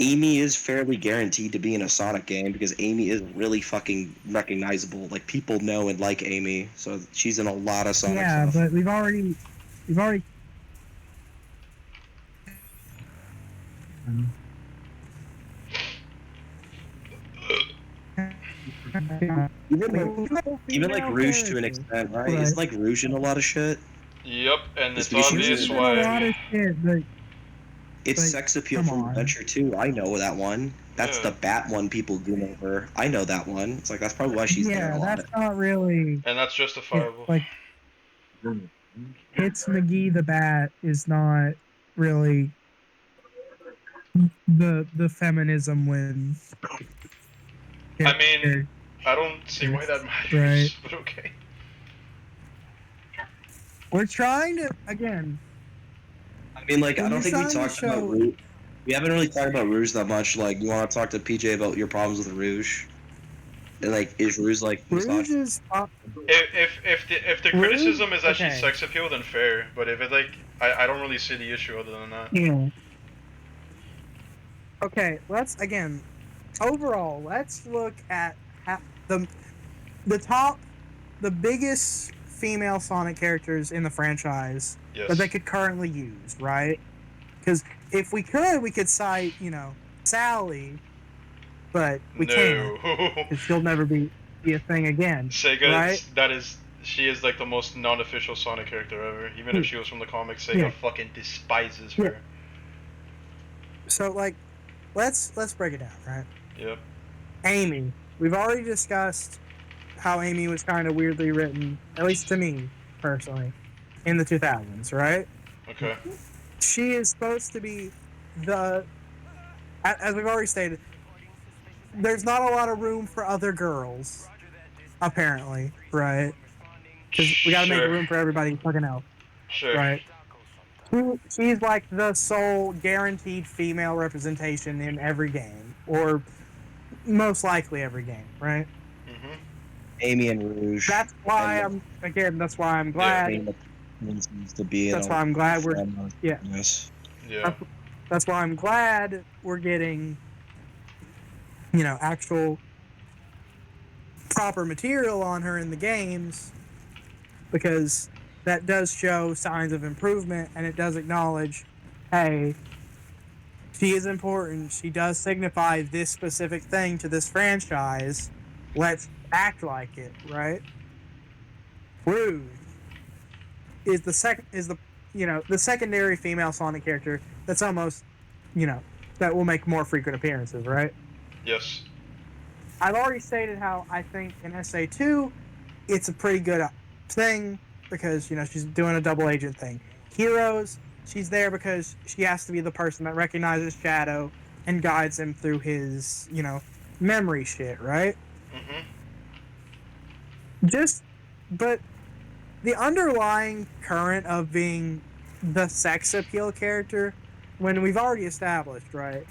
Amy is fairly guaranteed to be in a Sonic game because Amy is really fucking recognizable. Like people know and like Amy, so she's in a lot of Sonic Yeah, stuff. but we've already. Even like Rouge to an extent, right? Is like Rouge in a lot of shit. Yep, and It's it's because she's obvious Rouge in a lot why. of shit, but it's like, sex appeal come from on. Adventure 2. I know that one. That's Yeah, the Bat one people goon over. I know that one. It's like that's probably why she's there Yeah, a lot. that's not really. and that's Yeah, justifiable. like Hits McGee the Bat is not really the feminism win. I mean, I don't see why that Right. matters, but okay. We're trying to again. I mean, like, I When don't you're think we trying to talked about show, Rouge. We haven't really talked about Rouge that much. Like, you want to talk to PJ about your problems with Rouge? And, like, is Rouge, like, Rouge is If the Rouge. criticism is that she's Okay. sex appeal, then fair. But if it like, I don't really see the issue other than that. Yeah. Okay. Let's again. Overall, let's look at the top, the biggest female Sonic characters in the franchise Yes. that they could currently use, right? Because if we could cite, Sally, but we can't. No. Because she'll never be a thing again, Sega, right? she is like the most non-official Sonic character ever. Even if she was from the comics, Sega Yeah. fucking despises Yeah. her. So like, let's break it down, right? Yep. Amy. We've already discussed how Amy was kind of weirdly written, at least to me personally, in the 2000s, right? Okay. She is supposed to be as we've already stated, there's not a lot of room for other girls, apparently, right? Because we gotta make room for everybody fucking else, Sure. right? She's like the sole guaranteed female representation in every game, or most likely every game, right? Mhm. Amy and Rouge. That's why and that's why I'm glad. Amy needs to be That's in why I'm glad we're yeah. Yes. Yeah. that's why I'm glad we're getting, actual proper material on her in the games, because that does show signs of improvement, and it does acknowledge, hey, she is important. She does signify this specific thing to this franchise. Let's act like it, right? Rouge is the secondary female Sonic character that's almost, that will make more frequent appearances, right? Yes. I've already stated how I think in SA2 it's a pretty good thing because, she's doing a double agent thing. Heroes, she's there because she has to be the person that recognizes Shadow and guides him through his, memory shit, right? Mhm. But the underlying current of being the sex appeal character, when we've already established, right?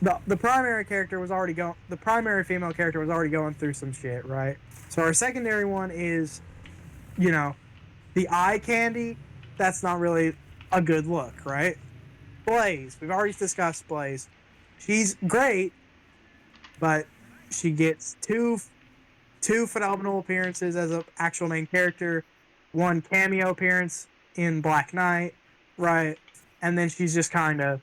The primary character was already going. The primary female character was already going through some shit, right? So our secondary one is, the eye candy. That's not really a good look, right? Blaze. We've already discussed Blaze. She's great, but she gets two phenomenal appearances as an actual main character, one cameo appearance, in Black Knight, right? And then she's just kind of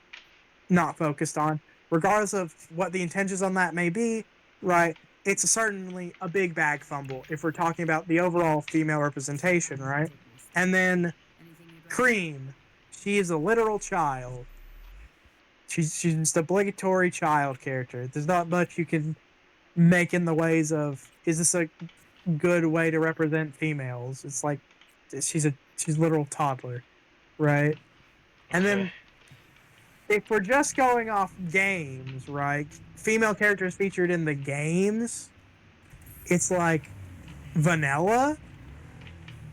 not focused on, regardless of what the intentions on that may be, right? It's certainly a big bag fumble if we're talking about the overall female representation, right? And then Cream, she is a literal child. She's just obligatory child character. There's not much you can make in the ways of, is this a good way to represent females? It's like she's a literal toddler, right? And Okay. then if we're just going off games, right? Female characters featured in the games, it's like vanilla,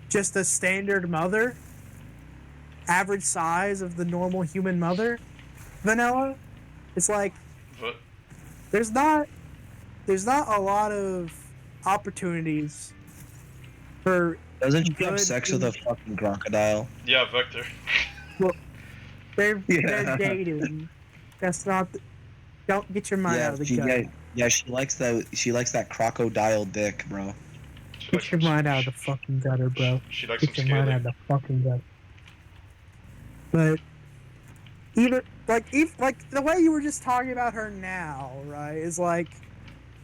just a standard mother, average size of the normal human mother, vanilla. It's like But there's not a lot of opportunities for Doesn't she have good sex with a fucking crocodile? yeah, Vector. they're Yeah. dating. That's not. Don't get your mind out of the gutter. She likes that crocodile dick, bro. She Get your some- mind out of the fucking gutter, bro. She likes Get some your mind out scaling. of the fucking gutter. But even like the way you were just talking about her now, right? Is like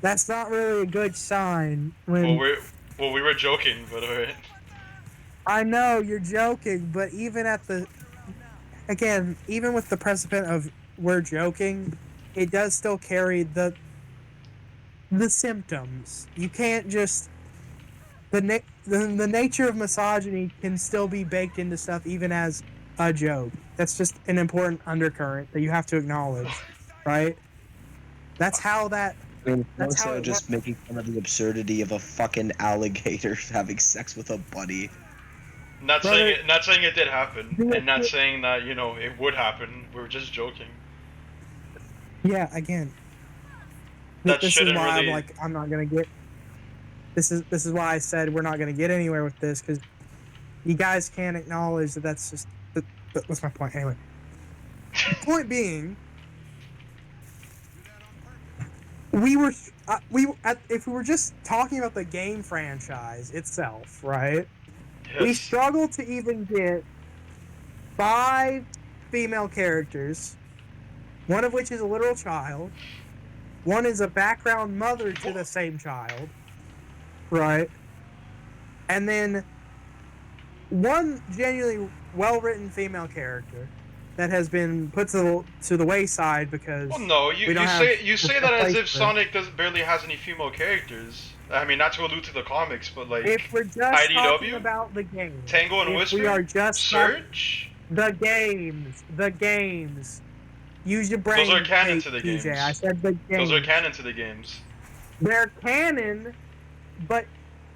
that's not really a good sign. When We were joking, but alright. I know you're joking, but even with the precedent of we're joking, it does still carry the symptoms. You can't just the nature of misogyny can still be baked into stuff even as a joke. That's just an important undercurrent that you have to acknowledge, right? That's how that. I mean, That's how also it just making fun of the absurdity of a fucking alligator having sex with a bunny. Not Brother- saying it did happen, Do it- and not saying that it would happen. We were just joking. Yeah, again. That This is shouldn't why really- I'm like I'm not gonna get. This is why I said we're not gonna get anywhere with this because you guys can't acknowledge that that's just that's my point anyway. The point being, if we were just talking about the game franchise itself, right? We Yes. struggle to even get 5 female characters, one of which is a literal child, one is a background mother to the same child, right? And then one genuinely well-written female character that has been put to the wayside because Well, no, we you don't say have that as place if for it. Sonic barely has any female characters. I mean, not to allude to the comics, but like If we're just talking IDW, about the game, Tango and if Whisper, we are just talking Surge. the games. Use your brain. Those are canon to the PJ. games. I said the games. Those are canon to the games. They're canon, but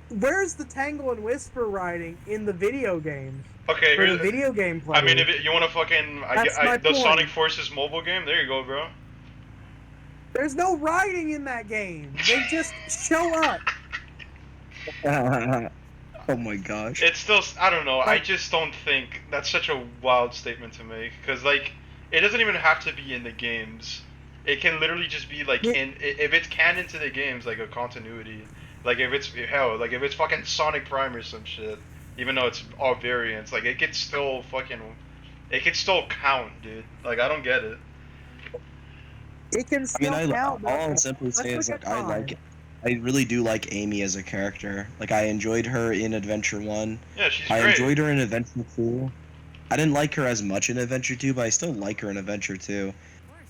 where's the Tangle and Whisper writing in the video games? Okay, For the here's. video game I mean, players? if you want to fucking, That's my the point. Sonic Forces mobile game. There you go, bro. There's no writing in that game. They just show up. Oh my gosh. It's still, I don't know. I Like- just don't think that's such a wild statement to make. Cause like, it doesn't even have to be in the games. It can literally just be like Yeah. if it's canon to the games, like a continuity. Like if it's like if it's fucking Sonic Prime or some shit. Even though it's all variants, like it could still count, dude. Like I don't get it. It can I still mean, count. all but I'll simply say let's is look like at time. I really do like Amy as a character. Like I enjoyed her in Adventure 1. Yeah, she's I great. enjoyed her in Adventure 2. I didn't like her as much in Adventure 2, but I still like her in Adventure 2.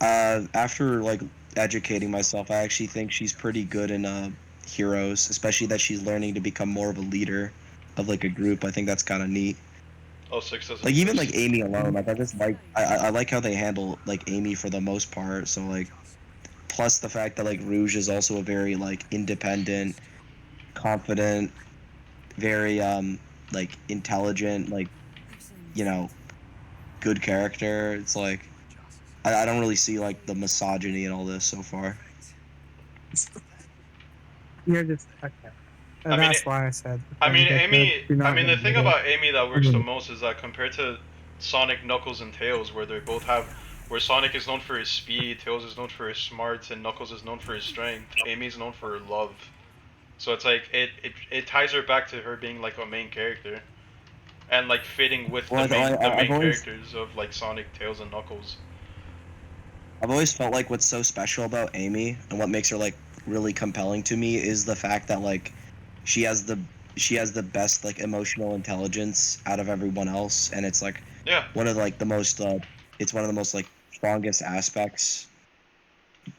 After like educating myself, I actually think she's pretty good in Heroes, especially that she's learning to become more of a leader of like a group. I think that's kind of neat. Oh, 6 doesn't. Like even exist. like Amy alone, like I just like I like how they handle like Amy for the most part. So like, plus the fact that like Rouge is also a very like independent, confident, very like intelligent, like good character. It's like I don't really see like the misogyny in all this so far. You're just okay. And I mean, that's why I said. I mean, that Amy. you're not I mean, the gonna thing do that. about Amy that works the Mhm. most is that compared to Sonic, Knuckles, and Tails, where they both have, where Sonic is known for his speed, Tails is known for his smarts, and Knuckles is known for his strength. Amy's known for her love. So it's like it ties her back to her being like a main character. and like fitting with Well, the main I've always characters of like Sonic, Tails, and Knuckles. I've always felt like what's so special about Amy and what makes her like really compelling to me is the fact that like she has the she has the best like emotional intelligence out of everyone else, and it's like Yeah, one of like the most it's one of the most like strongest aspects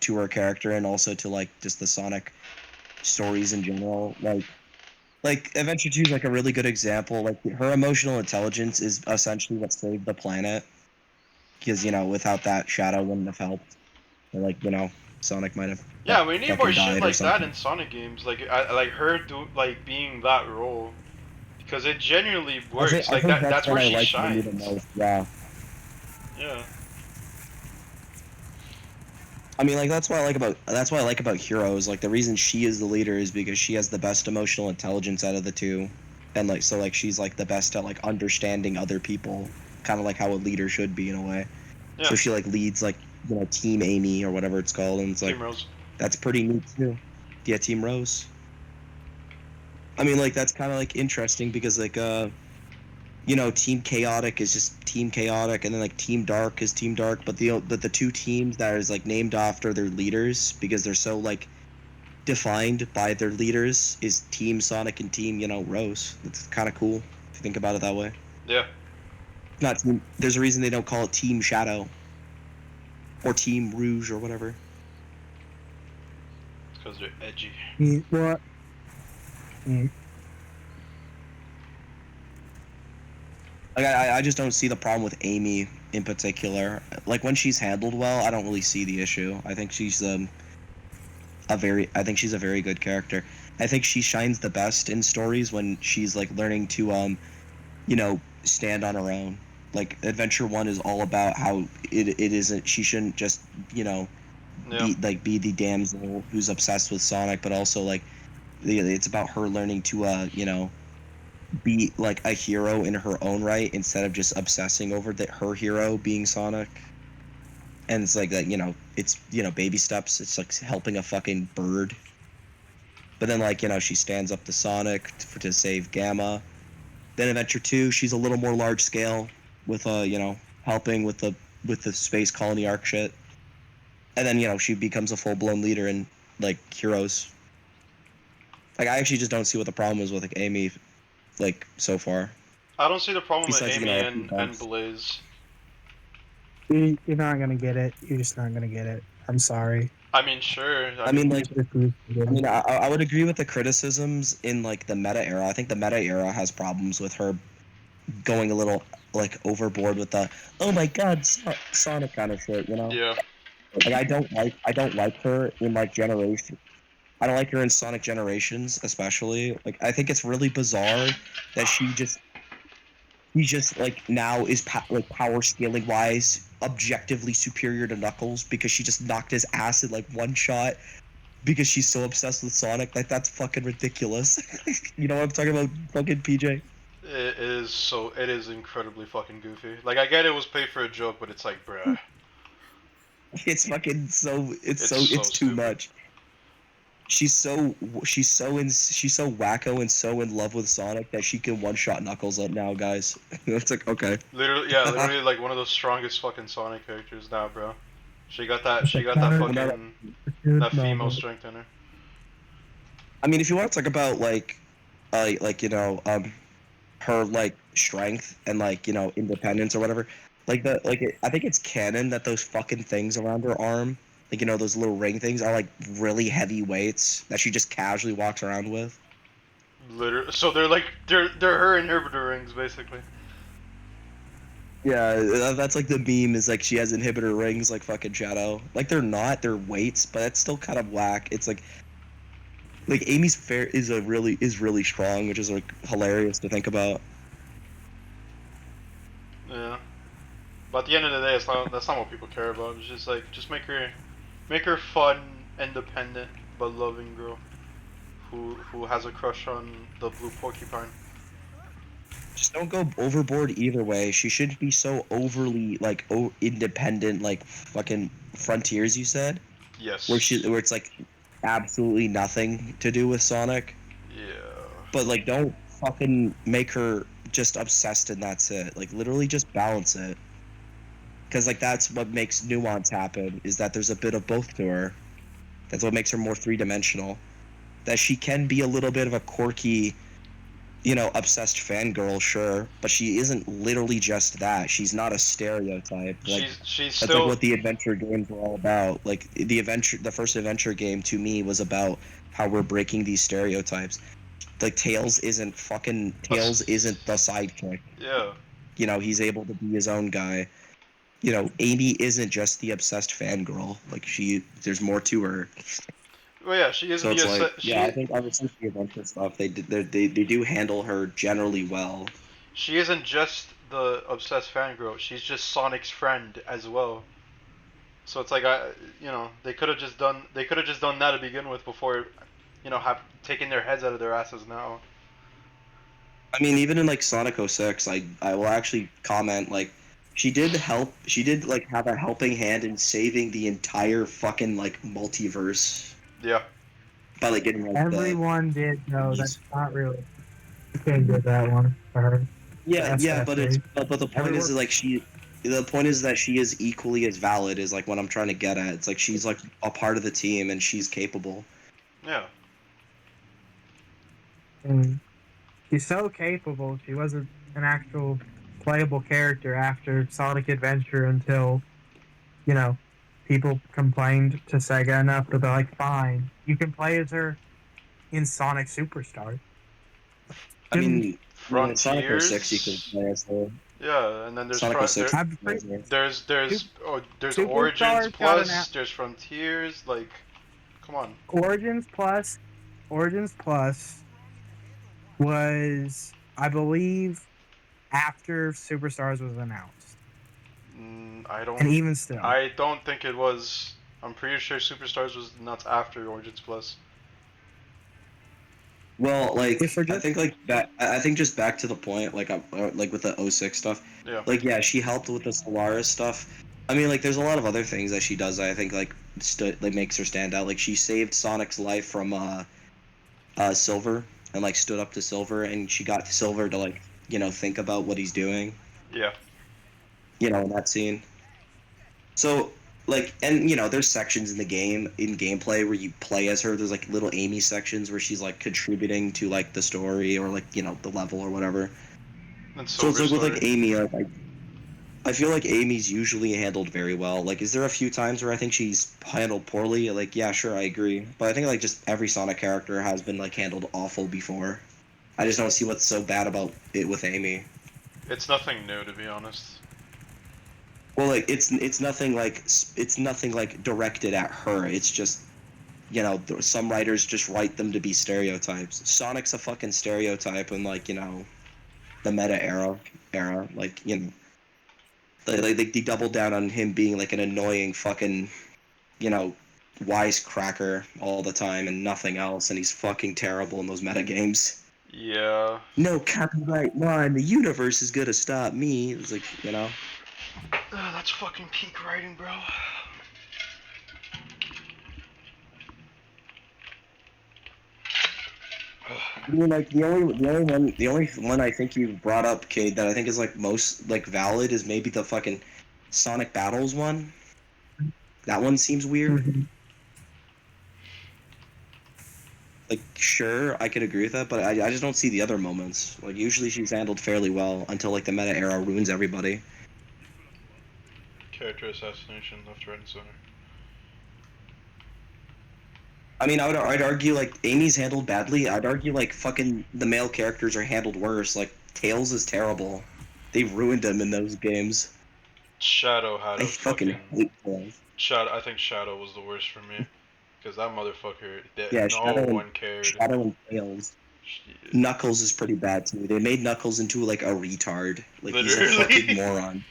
to her character, and also to like just the Sonic stories in general. Like Adventure 2 is like a really good example. Like her emotional intelligence is essentially what saved the planet, because without that, Shadow wouldn't have helped. Or like Sonic might have yeah. We need more fucking shit died or like that something. in Sonic games. Like her like being that role, because it genuinely works. I Like think that. that's That's where what I she like Amy the shines. most. Yeah. Yeah. I mean, like that's what I like about Heroes. Like the reason she is the leader is because she has the best emotional intelligence out of the two, and like so like she's like the best at like understanding other people, kind of like how a leader should be in a way. Yeah. So she like leads like Team Amy or whatever it's called, and it's like Team Rose. that's pretty neat too. Yeah, Team Rose. I mean, like that's kind of like interesting because like Team Chaotic is just Team Chaotic, and then like Team Dark is Team Dark, but the two teams that is like named after their leaders because they're so like defined by their leaders is Team Sonic and Team Rose. It's kind of cool if you think about it that way. Yeah. Not team, there's a reason they don't call it Team Shadow or Team Rouge or whatever. It's because they're edgy. What? Like I just don't see the problem with Amy in particular. Like when she's handled well, I don't really see the issue. I think she's I think she's a very good character. I think she shines the best in stories when she's like learning to stand on her own. Like Adventure 1 is all about how it isn't she shouldn't just, Yeah. be the damsel who's obsessed with Sonic, but also like it's about her learning to be like a hero in her own right instead of just obsessing over her hero being Sonic. And it's like that, it's baby steps. It's like helping a fucking bird. But then like she stands up to Sonic to save Gamma. Then Adventure 2, she's a little more large scale with helping with the space colony arc shit. And then she becomes a full blown leader in like Heroes. Like I actually just don't see what the problem is with like Amy like so far. I don't see the problem with Besides Amy a few and bugs. Blaze. You're not gonna get it. You're just not gonna get it. I'm sorry. I mean, sure. I mean, like, I I would agree with the criticisms in like the meta era. I think the meta era has problems with her going a little like overboard with the oh my god Sonic kind of shit. Yeah. Like I don't like her in like Generation. I don't like her in Sonic Generations, especially. Like I think it's really bizarre that he just like now is like power scaling wise objectively superior to Knuckles because she just knocked his ass in like one shot because she's so obsessed with Sonic. Like that's fucking ridiculous. You know what I'm talking about, fucking PJ? It is incredibly fucking goofy. Like I get it was played for a joke, but it's like, bruh, It's fucking so it's so it's too stupid. much. She's so wacko and so in love with Sonic that she can one shot Knuckles up now, guys. It's like okay. Literally like one of the strongest fucking Sonic characters now, bro. She got that fucking that female strength in her. I mean, if you want to talk about her like strength and like independence or whatever, I think it's canon that those fucking things around her arm, like those little ring things, are like really heavy weights that she just casually walks around with. Literally, so they're her inhibitor rings basically. Yeah, that's like the meme is like she has inhibitor rings like fucking Shadow. Like they're not, they're weights, but it's still kind of whack. It's like Amy's fair is really strong, which is like hilarious to think about. Yeah. But at the end of the day, that's not what people care about. It's just like just make her fun, independent, but loving girl who has a crush on the blue porcupine. Just don't go overboard either way. She shouldn't be so overly like independent, like fucking Frontiers. You said Yes. where it's like absolutely nothing to do with Sonic. Yeah. But like, don't fucking make her just obsessed and that's it. Like literally just balance it. Because like that's what makes Nuance happen, is that there's a bit of both to her. That's what makes her more three-dimensional. That she can be a little bit of a quirky, you know, obsessed fangirl, sure, but she isn't literally just that. She's not a stereotype. Like She's that's like still what the adventure games were all about. Like the first adventure game to me was about how we're breaking these stereotypes. Like Tails isn't the sidekick. yeah. You know, he's able to be his own guy. You know, Amy isn't just the obsessed fangirl. Like there's more to her. Well, yeah, she isn't So it's the like, yeah, I she think obviously the adventure stuff, they do handle her generally well. she isn't just the obsessed fangirl. She's just Sonic's friend as well. So it's like they could have just done that to begin with before, have taken their heads out of their asses now. I mean, even in like Sonic 06, I will actually comment like she did like have a helping hand in saving the entire fucking like multiverse Yeah. by like getting like Everyone did know that's not really. You can't get that one for her. yeah, but Especially. the point is like the point is that she is equally as valid is like what I'm trying to get at. It's like she's like a part of the team and she's capable. Yeah. And she's so capable. She wasn't an actual playable character after Sonic Adventure until, you know, people complained to Sega enough to be like, fine, you can play as her in Sonic Superstars. I mean, yeah, Sonic 06 you can Frontiers. play as the Yeah, and then there's Sonic 06. there's Superstars Origins got an Plus, there's Frontiers, like, come on. Origins Plus was, I believe, after Superstars was announced. And even still. I don't think it was. I'm pretty sure Superstars was not after Origins Plus. Well, like If we're I just- think like that. I think just back to the point, like like with the 06 stuff. Yeah. Like yeah, she helped with the Solaris stuff. I mean, like there's a lot of other things that she does that I think like like makes her stand out. Like she saved Sonic's life from Silver and like stood up to Silver, and she got Silver to like think about what he's doing. Yeah. In that scene. So like, and there's sections in the game in gameplay where you play as her. There's like little Amy sections where she's like contributing to like the story or like the level or whatever. And So it's like with like story. Amy, I feel like Amy's usually handled very well. Like, is there a few times where I think she's handled poorly? Like, yeah, sure, I agree. But I think like just every Sonic character has been like handled awful before. I just don't see what's so bad about it with Amy. It's nothing new, to be honest. Well, like it's nothing like directed at her. It's just some writers just write them to be stereotypes. Sonic's a fucking stereotype in like the meta era like they doubled down on him being like an annoying fucking wisecracker all the time and nothing else, and he's fucking terrible in those meta games. Yeah. No copyright line. The universe is gonna stop me. It's like That's fucking peak writing, bro. I mean, like the only one I think you brought up, Cade, that I think is like most like valid is maybe the fucking Sonic Battles one. That one seems weird. Mhm. Like, sure, I could agree with that, but I just don't see the other moments. Like, usually she's handled fairly well until like the meta era ruins everybody. Character assassination, left, right, and center. I mean, I'd argue like Amy's handled badly. I'd argue like fucking the male characters are handled worse. Like Tails is terrible. They've ruined him in those games. Shadow had I a fucking hate Tails. Shadow. I think Shadow was the worst for me, because that motherfucker. Yeah, no one cared. Shadow and Tails. Knuckles is pretty bad too. They made Knuckles into like a retard. Like he's a fucking moron.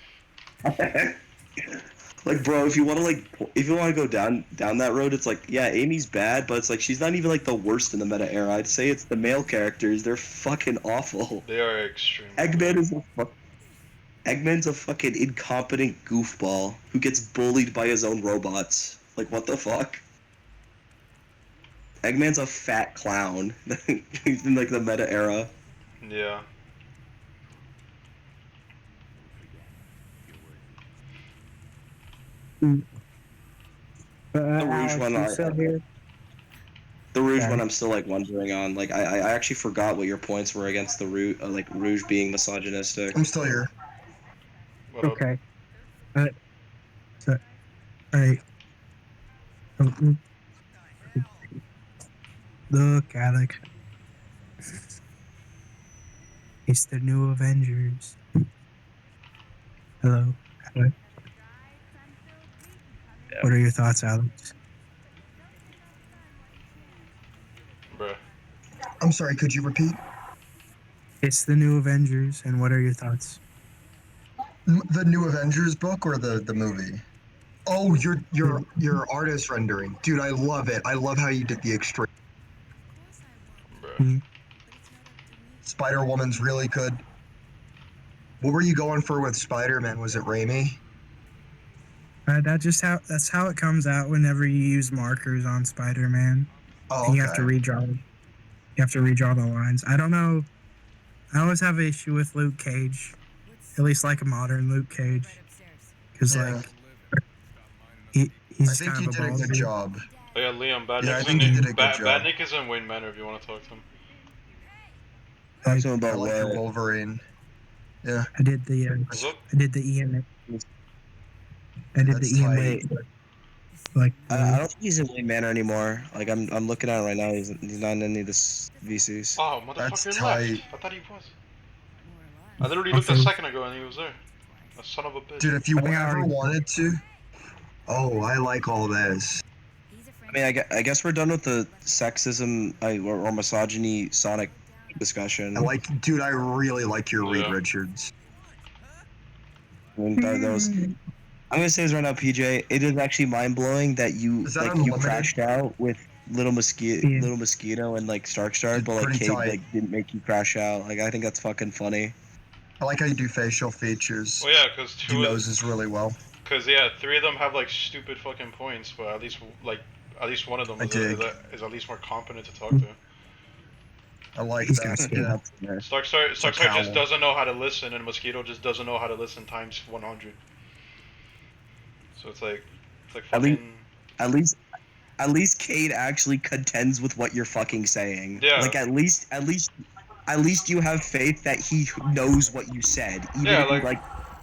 Like, bro, if you want to go down that road, it's like, yeah, Amy's bad, but it's like she's not even like the worst in the meta era. I'd say it's the male characters. They're fucking awful. They are extreme. Eggman's a fucking incompetent goofball who gets bullied by his own robots. Like, what the fuck? Eggman's a fat clown in like the meta era. Yeah. The Rouge Alex, one, you still here? the Rouge Okay. one, I'm still like wondering on. Like, I actually forgot what your points were against the Rouge, like Rouge being misogynistic. I'm still here. What up? Okay. So, hey. Look, Alex. It's the new Avengers. Hello. Alex. What are your thoughts, Alex? Bruh. I'm sorry, could you repeat? It's the new Avengers, and what are your thoughts? The new Avengers book or the movie? Oh, your artist rendering. Dude, I love it. I love how you did the extreme. Bruh. Hmm. Spider-Woman's really good. What were you going for with Spider-Man? Was it Raimi? That's how it comes out whenever you use markers on Spider-Man, Oh, and you have to okay. redraw. You have to redraw the lines. I don't know. I always have an issue with Luke Cage, at least like a modern Luke Cage, because Yeah. like I he's think kind you of a did a ball good dude. job. Oh yeah, Liam, Yeah, I Badnick's think you in did a good job. Badnick is in Wayne Manor if you want to talk to him. Like, Talking I about like your what? Wolverine. Yeah, I did the What's up? I did the Ian I dude, did the that's Ian tight. like I don't think he's in Wayne Manor anymore. Like, I'm looking at it right now. He's not in any of this VCs. Oh, That's motherfucker left. tight. I thought he was. I literally looked a also, second ago and he was there. A son of a bitch. Dude, if you I think I ever already- wanted to. Oh, I like all this. I mean, I guess we're done with the sexism or misogyny Sonic discussion. Dude, I really like your Reed Yeah. Richards. I mean, those. I'm gonna say this right now, PJ. It is actually mind blowing that you Is that you unlimited? crashed out with Yeah. Little Mosquito and like Stark, Dude, but like pretty Cade tight. like didn't make you crash out. Like, I think that's fucking funny. I like how you do facial features. Well, yeah, because Do noses really well. three of them have like stupid fucking points, but at least one of them I dig. is at least more competent to talk to. I like He's that. got Yeah. That's fair. Starkstar It's a just cowl. doesn't know how to listen, and Mosquito just doesn't know how to listen times 100. So it's like At least- fucking At least Cade actually contends with what you're fucking saying. Yeah. Like, at least you have faith that he knows what you said, even Yeah, if he like-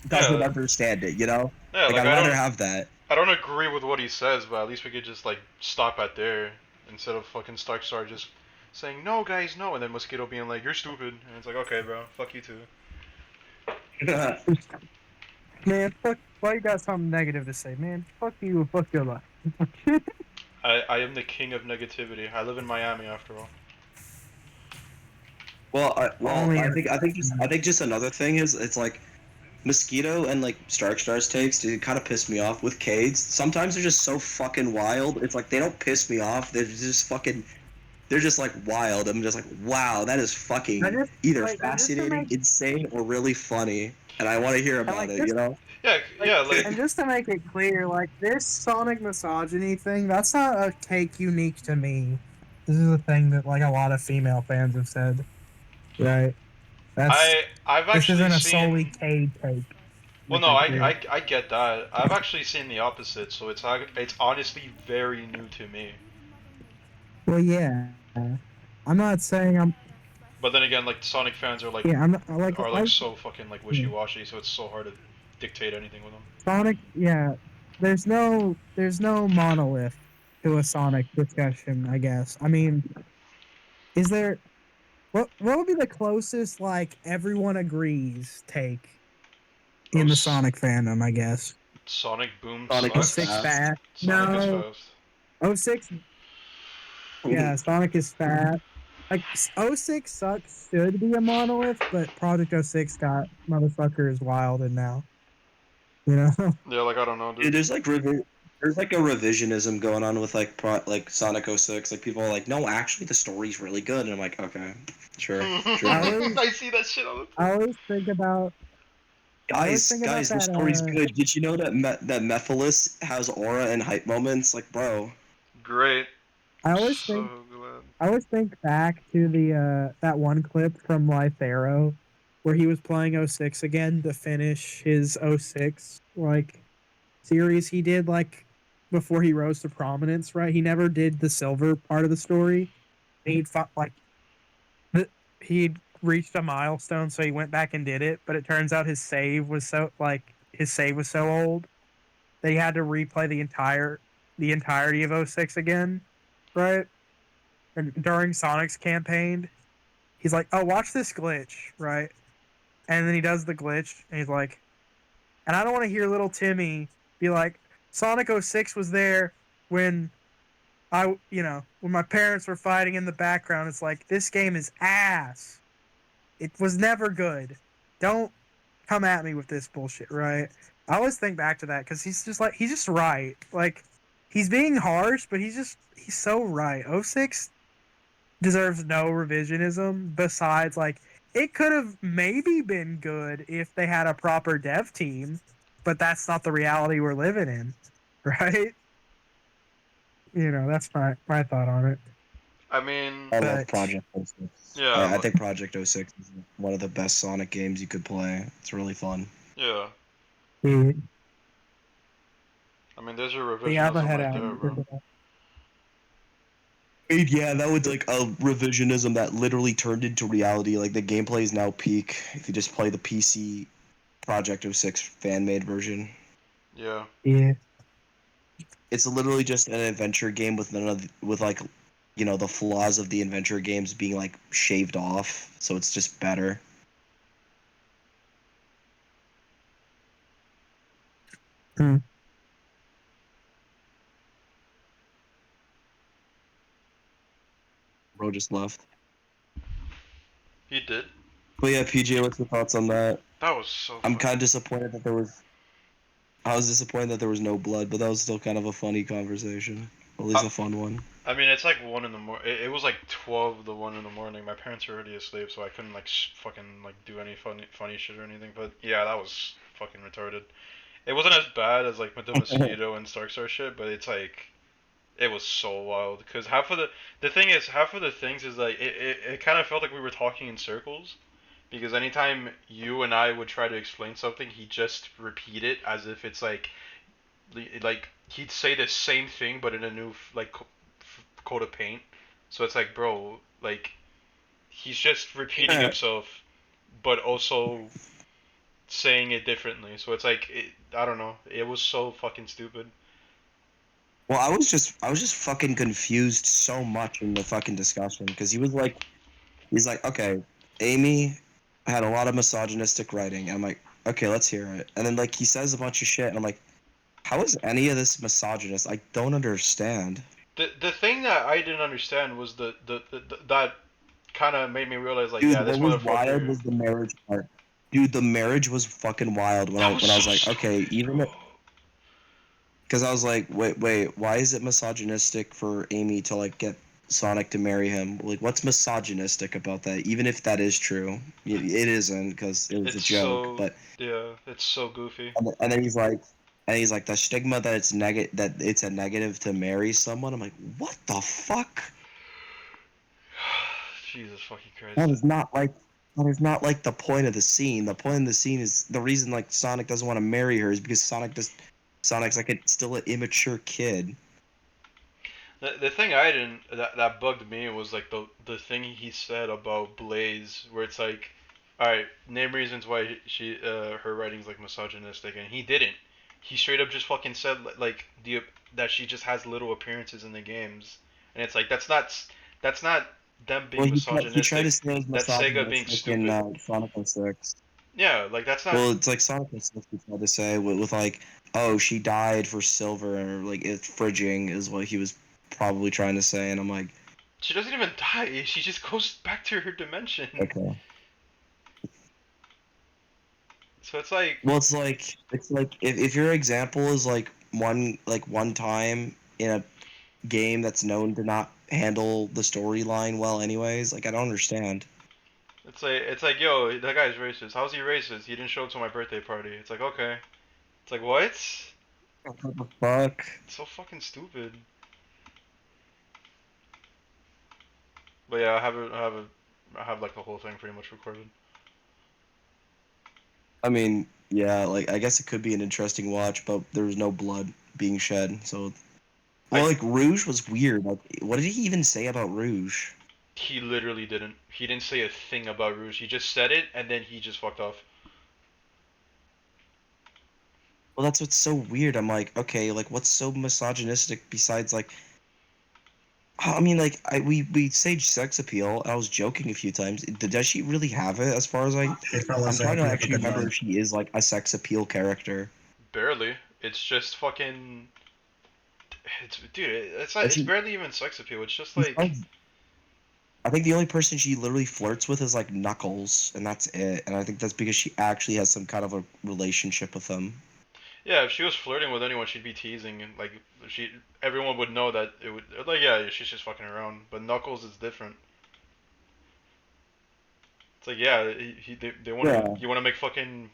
doesn't yeah. understand it. You know? yeah. Like, Like I'd I rather don't have that. I don't agree with what he says, but at least we could just like stop at there instead of fucking Starkstar just saying no, guys, no, and then Mosquito being like you're stupid, and it's like okay, bro, fuck you too. Man, fuck. Why you got something negative to say, man? Fuck you. Fuck your life. I am the king of negativity. I live in Miami after all. Only I think just another thing is it's like Mosquito and like Stark's takes do kind of piss me off with Cade's. Sometimes they're just so fucking wild. It's like they don't piss me off. They're just like wild. I'm just like, wow, that is fucking either fascinating, insane, or really funny, and I want to hear about it. You know? Yeah, like And just to make it clear, like this Sonic misogyny thing, that's not a take unique to me. This is a thing that like a lot of female fans have said. Right. I've This actually isn't a seen. solely Cade take. Well, Make no, that clear. I get that. I've actually seen the opposite, so it's honestly very new to me. Well, yeah. I'm not saying I'm. But then again, like Sonic fans are like Yeah, I'm not, like are I- like so fucking like wishy-washy, so it's so hard to dictate anything with them. Sonic. Yeah. There's no monolith to a Sonic discussion. I guess. I mean, is there? What would be the closest like everyone agrees take in the Sonic fandom? I guess. Sonic Boom Sonic is sucks. Six fat. Sonic is No. fast. 06. Yeah, Sonic is fat. Like 06 sucks should be a monolith, but Project 06 got motherfucker is wild and now. You know? Yeah, like I don't know, dude. Dude, there's like a revisionism going on with like Sonic 06. Like, people are like, no, actually the story's really good, and I'm like, okay, sure. I see that shit all the time. I always think about Guys, think about the that, story's good. Did you know that that Mephiles has aura and hype moments? Like, bro. Great. I always So think glad. I always think back to the that one clip from Life Arrow where he was playing 06 again to finish his 06 like series he did like before he rose to prominence, right? He never did the silver part of the story. He'd fought, like he'd reached a milestone, so he went back and did it. But it turns out his save was so old that he had to replay the entirety of '06 again, right? And during Sonic's campaign, he's like, "Oh, watch this glitch," right? And then he does the glitch, and he's like, and I don't want to hear little Timmy be like, Sonic '06 was there when when my parents were fighting in the background. It's like, this game is ass. It was never good. Don't come at me with this bullshit, right? I always think back to that because he's just right. Like, he's being harsh, but he's so right. '06 deserves no revisionism besides, like, it could have maybe been good if they had a proper dev team, but that's not the reality we're living in, right? That's my thought on it. I mean, I love But Project 06. yeah, I think Project 06 is one of the best Sonic games you could play. It's really fun. yeah. mm, I mean, there's your yeah, I'm revisionism ahead right out. there, bro. Yeah, that was like a revisionism that literally turned into reality. Like the gameplay is now peak if you just play the PC Project 06 fan-made version. Yeah. Yeah. It's literally just an adventure game with like the flaws of the adventure games being like shaved off, so it's just better. Hmm. Bro just left. He did. But yeah, PJ, what's your thoughts on that? That was so I'm fucking. kind of disappointed that there was. I was disappointed that there was no blood, but that was still kind of a funny conversation. At least a fun one. I mean, it's like 1 in the morning. It was like 12 to 1 in the morning. My parents were already asleep, so I couldn't like fucking like do any funny shit or anything. But yeah, that was fucking retarded. It wasn't as bad as like with the mosquito and Starkstar shit, but it's like it was so wild because the thing is half of the things is like it kind of felt like we were talking in circles because anytime you and I would try to explain something, he'd just repeat it as if it's like he'd say the same thing but in a new coat of paint. So it's like, bro, like he's just repeating himself, but also saying it differently. So it's like I don't know. It was so fucking stupid. Well, I was just fucking confused so much in the fucking discussion because he's like, okay, Amy had a lot of misogynistic writing. And I'm like, okay, let's hear it. And then like he says a bunch of shit, and I'm like, how is any of this misogynist? I don't understand. The thing that I didn't understand was the that kind of made me realize like, Dude, yeah, this what was wild motherfucker. was the marriage part. Dude, the marriage was fucking wild when I That was when I so was like, okay, stupid, even bro. because I was like, wait, why is it misogynistic for Amy to like get Sonic to marry him? Like, what's misogynistic about that? Even if that is true, it isn't because it was a It's joke. so But yeah, it's so goofy. and then he's like the stigma that it's a negative to marry someone. I'm like, what the fuck? Jesus fucking That Christ. is not like that is not like the point of the scene. The point of the scene is the reason like Sonic doesn't want to marry her is because Sonic's like still an immature kid. The thing I didn't that bugged me was like the thing he said about Blaze, where it's like, all right, name reasons why her writing's like misogynistic, and he didn't. He straight up just fucking said like the that she just has little appearances in the games, and it's like that's not them Well, being he tried to misogynistic. say it was That's Sega being misogynistic in stupid. Sonic 06. Yeah, like that's not. Well, it's like Sonic 06 he tried to say with like, oh, she died for silver, or like it's fridging is what he was probably trying to say, and I'm like, She doesn't even die. She just goes back to her dimension. okay. So it's like, Well, it's like if your example is one time in a game that's known to not handle the storyline well anyways, like I don't understand. it's like, yo, that guy's racist. How's he racist? He didn't show up to my birthday party. It's like, okay. It's like, what? It's What the fuck? so fucking stupid. But yeah, I have like the whole thing pretty much recorded. I mean, yeah, like I guess it could be an interesting watch, but there was no blood being shed. So, well, like Rouge was weird. Like, what did he even say about Rouge? He literally didn't. He didn't say a thing about Rouge. He just said it, and then he just fucked off. Well, that's what's so weird. I'm like, okay, like what's so misogynistic besides like I mean, like we say sex appeal. I was joking a few times. Does she really have it? As far as Hey I'm fellas, I trying hope to you have a actually good remember night. if she is like a sex appeal character. Barely. It's just fucking. It's dude. It's not. And It's she, barely even sex appeal. It's just like. besides, I think the only person she literally flirts with is like Knuckles, and that's it. And I think that's because she actually has some kind of a relationship with him. Yeah, if she was flirting with anyone, she'd be teasing, and like she, everyone would know that it would. Like, yeah, she's just fucking around. But Knuckles is different. It's like, yeah, they want to. Yeah. You want to make fucking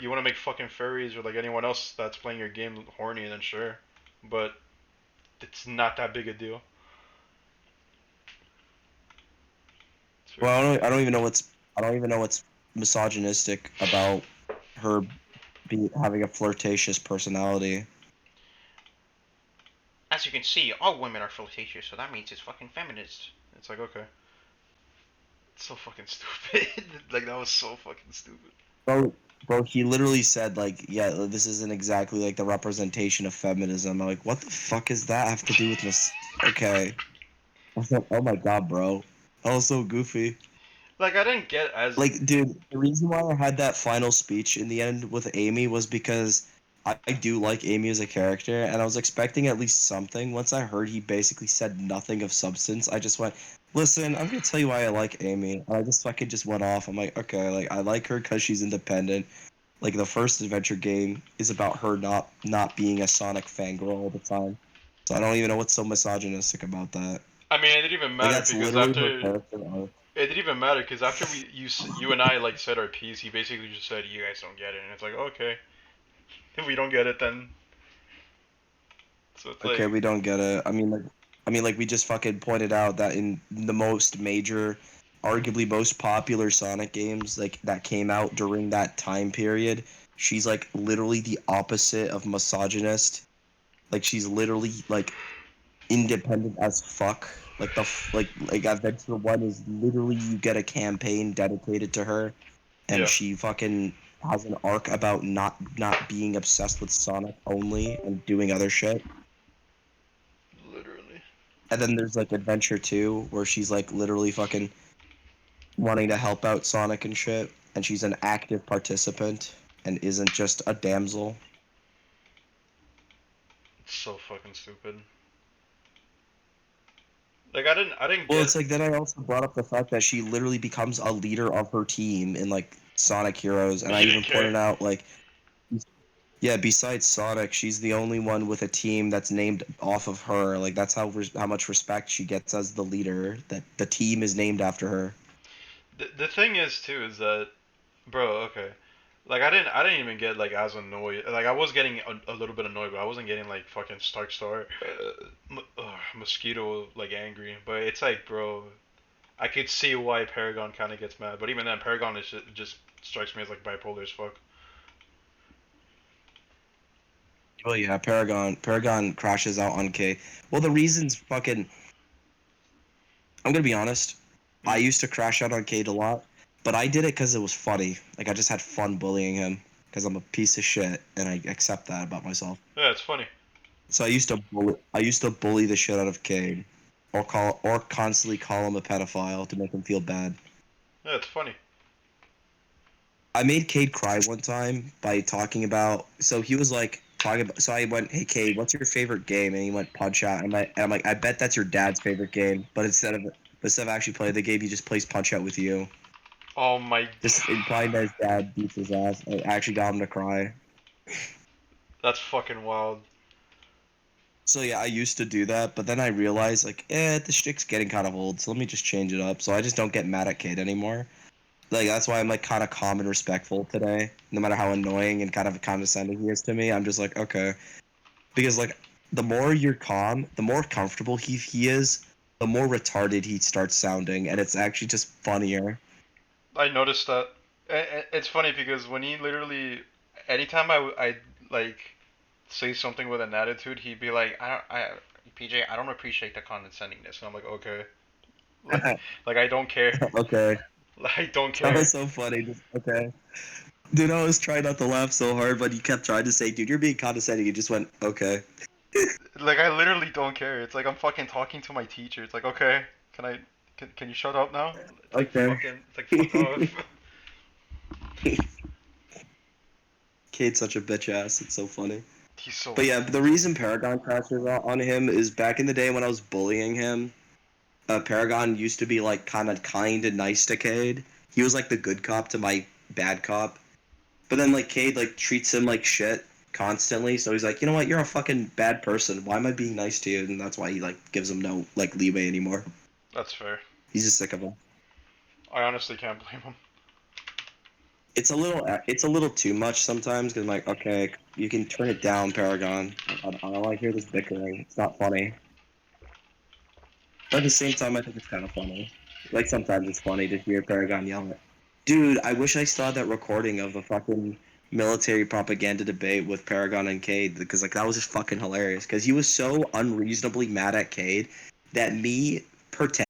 you want to make fucking furries or like anyone else that's playing your game horny, then sure. But it's not that big a deal. It's very Well, confusing. I don't even know what's misogynistic about her having a flirtatious personality. As you can see, all women are flirtatious, so that means it's fucking feminist. It's like, okay. It's so fucking stupid. Like, that was so fucking stupid. Bro, he literally said like, yeah, this isn't exactly like the representation of feminism. I'm like, what the fuck does that have to do with this? Okay. I was like, oh my god, bro. That was so goofy. Like, I didn't get as. Like, dude, the reason why I had that final speech in the end with Amy was because I do like Amy as a character, and I was expecting at least something. Once I heard he basically said nothing of substance, I just went, listen, I'm gonna tell you why I like Amy. And I just fucking just went off. I'm like, okay, like I like her because she's independent. Like the first adventure game is about her not being a Sonic fangirl all the time. So I don't even know what's so misogynistic about that. I mean, it didn't even Like matter that's because literally her after. character arc. It didn't even matter because after you and I like said our piece, he basically just said, "You guys don't get it," and it's like, okay, if we don't get it, then. So it's Okay, like, we don't get it. I mean, like we just fucking pointed out that in the most major, arguably most popular Sonic games, like that came out during that time period, she's like literally the opposite of misogynist. Like she's literally like independent as fuck. Like like Adventure One is literally you get a campaign dedicated to her, and yeah, she fucking has an arc about not being obsessed with Sonic only and doing other shit. literally. And then there's like Adventure 2, where she's like literally fucking wanting to help out Sonic and shit, and she's an active participant and isn't just a damsel. It's so fucking stupid. Like, I didn't Well, get. it's like then I also brought up the fact that she literally becomes a leader of her team in like Sonic Heroes, and I You didn't even care. pointed out like, yeah, besides Sonic, she's the only one with a team that's named off of her. Like that's how much respect she gets as the leader. That the team is named after her. The thing is too is that, bro, okay. Like, I didn't even get like as annoyed. Like, I was getting a little bit annoyed, but I wasn't getting like fucking Stark Star, Mosquito like angry. But it's like, bro, I could see why Paragon kind of gets mad. But even then, Paragon is just strikes me as like bipolar as fuck. Well, yeah, Paragon crashes out on K. Well, the reason's fucking. I'm gonna be honest. I Mm. used to crash out on Cade a lot, but I did it because it was funny. Like I just had fun bullying him because I'm a piece of shit, and I accept that about myself. Yeah, it's funny. So I used to bully the shit out of Cade, or constantly call him a pedophile to make him feel bad. Yeah, it's funny. I made Cade cry one time by talking about. So he was like talking about. So I went, "Hey Cade, what's your favorite game?" And he went, "Punch Out." And I'm like, "I bet that's your dad's favorite game." But instead of actually playing the game, he just plays Punch Out with you. Oh my, Just implying that his dad beats his ass. I actually got him to cry. that's fucking wild. So yeah, I used to do that, but then I realized like, this shtick's getting kind of old, so let me just change it up. So I just don't get mad at Cade anymore. Like that's why I'm like kind of calm and respectful today. No matter how annoying and kind of condescending he is to me, I'm just like, okay. Because like the more you're calm, the more comfortable he is, the more retarded he starts sounding, and it's actually just funnier. I noticed that. It's funny because when he literally, anytime I like say something with an attitude, he'd be like, PJ, I don't appreciate the condescendingness, and I'm like, okay, like I don't care, Okay. like I don't That care. was so funny. Just, okay. Dude, I was trying not to laugh so hard, but you kept trying to say, dude, you're being condescending. You just went, okay. Like I literally don't care. It's like I'm fucking talking to my teacher. It's like, okay, can you shut up now? It's like Okay. it's like fuck off. Kate's such a bitch ass. It's so funny. He's so. But yeah, fucking the funny. reason Paragon crashes on him is back in the day when I was bullying him, Paragon used to be like kind and nice to Cade. He was like the good cop to my bad cop. But then like Cade like treats him like shit constantly, so he's like, you know what, you're a fucking bad person. Why am I being nice to you? And that's why he like gives him no like leeway anymore. That's fair. He's just sick of him. I honestly can't blame him. It's a little too much sometimes because I'm like, okay, you can turn it down, Paragon. I don't want to hear this bickering. It's not funny. But at the same time, I think it's kind of funny. Like sometimes it's funny to hear Paragon yell it. Dude, I wish I still had that recording of the fucking military propaganda debate with Paragon and Cade because like that was just fucking hilarious because he was so unreasonably mad at Cade that me pretending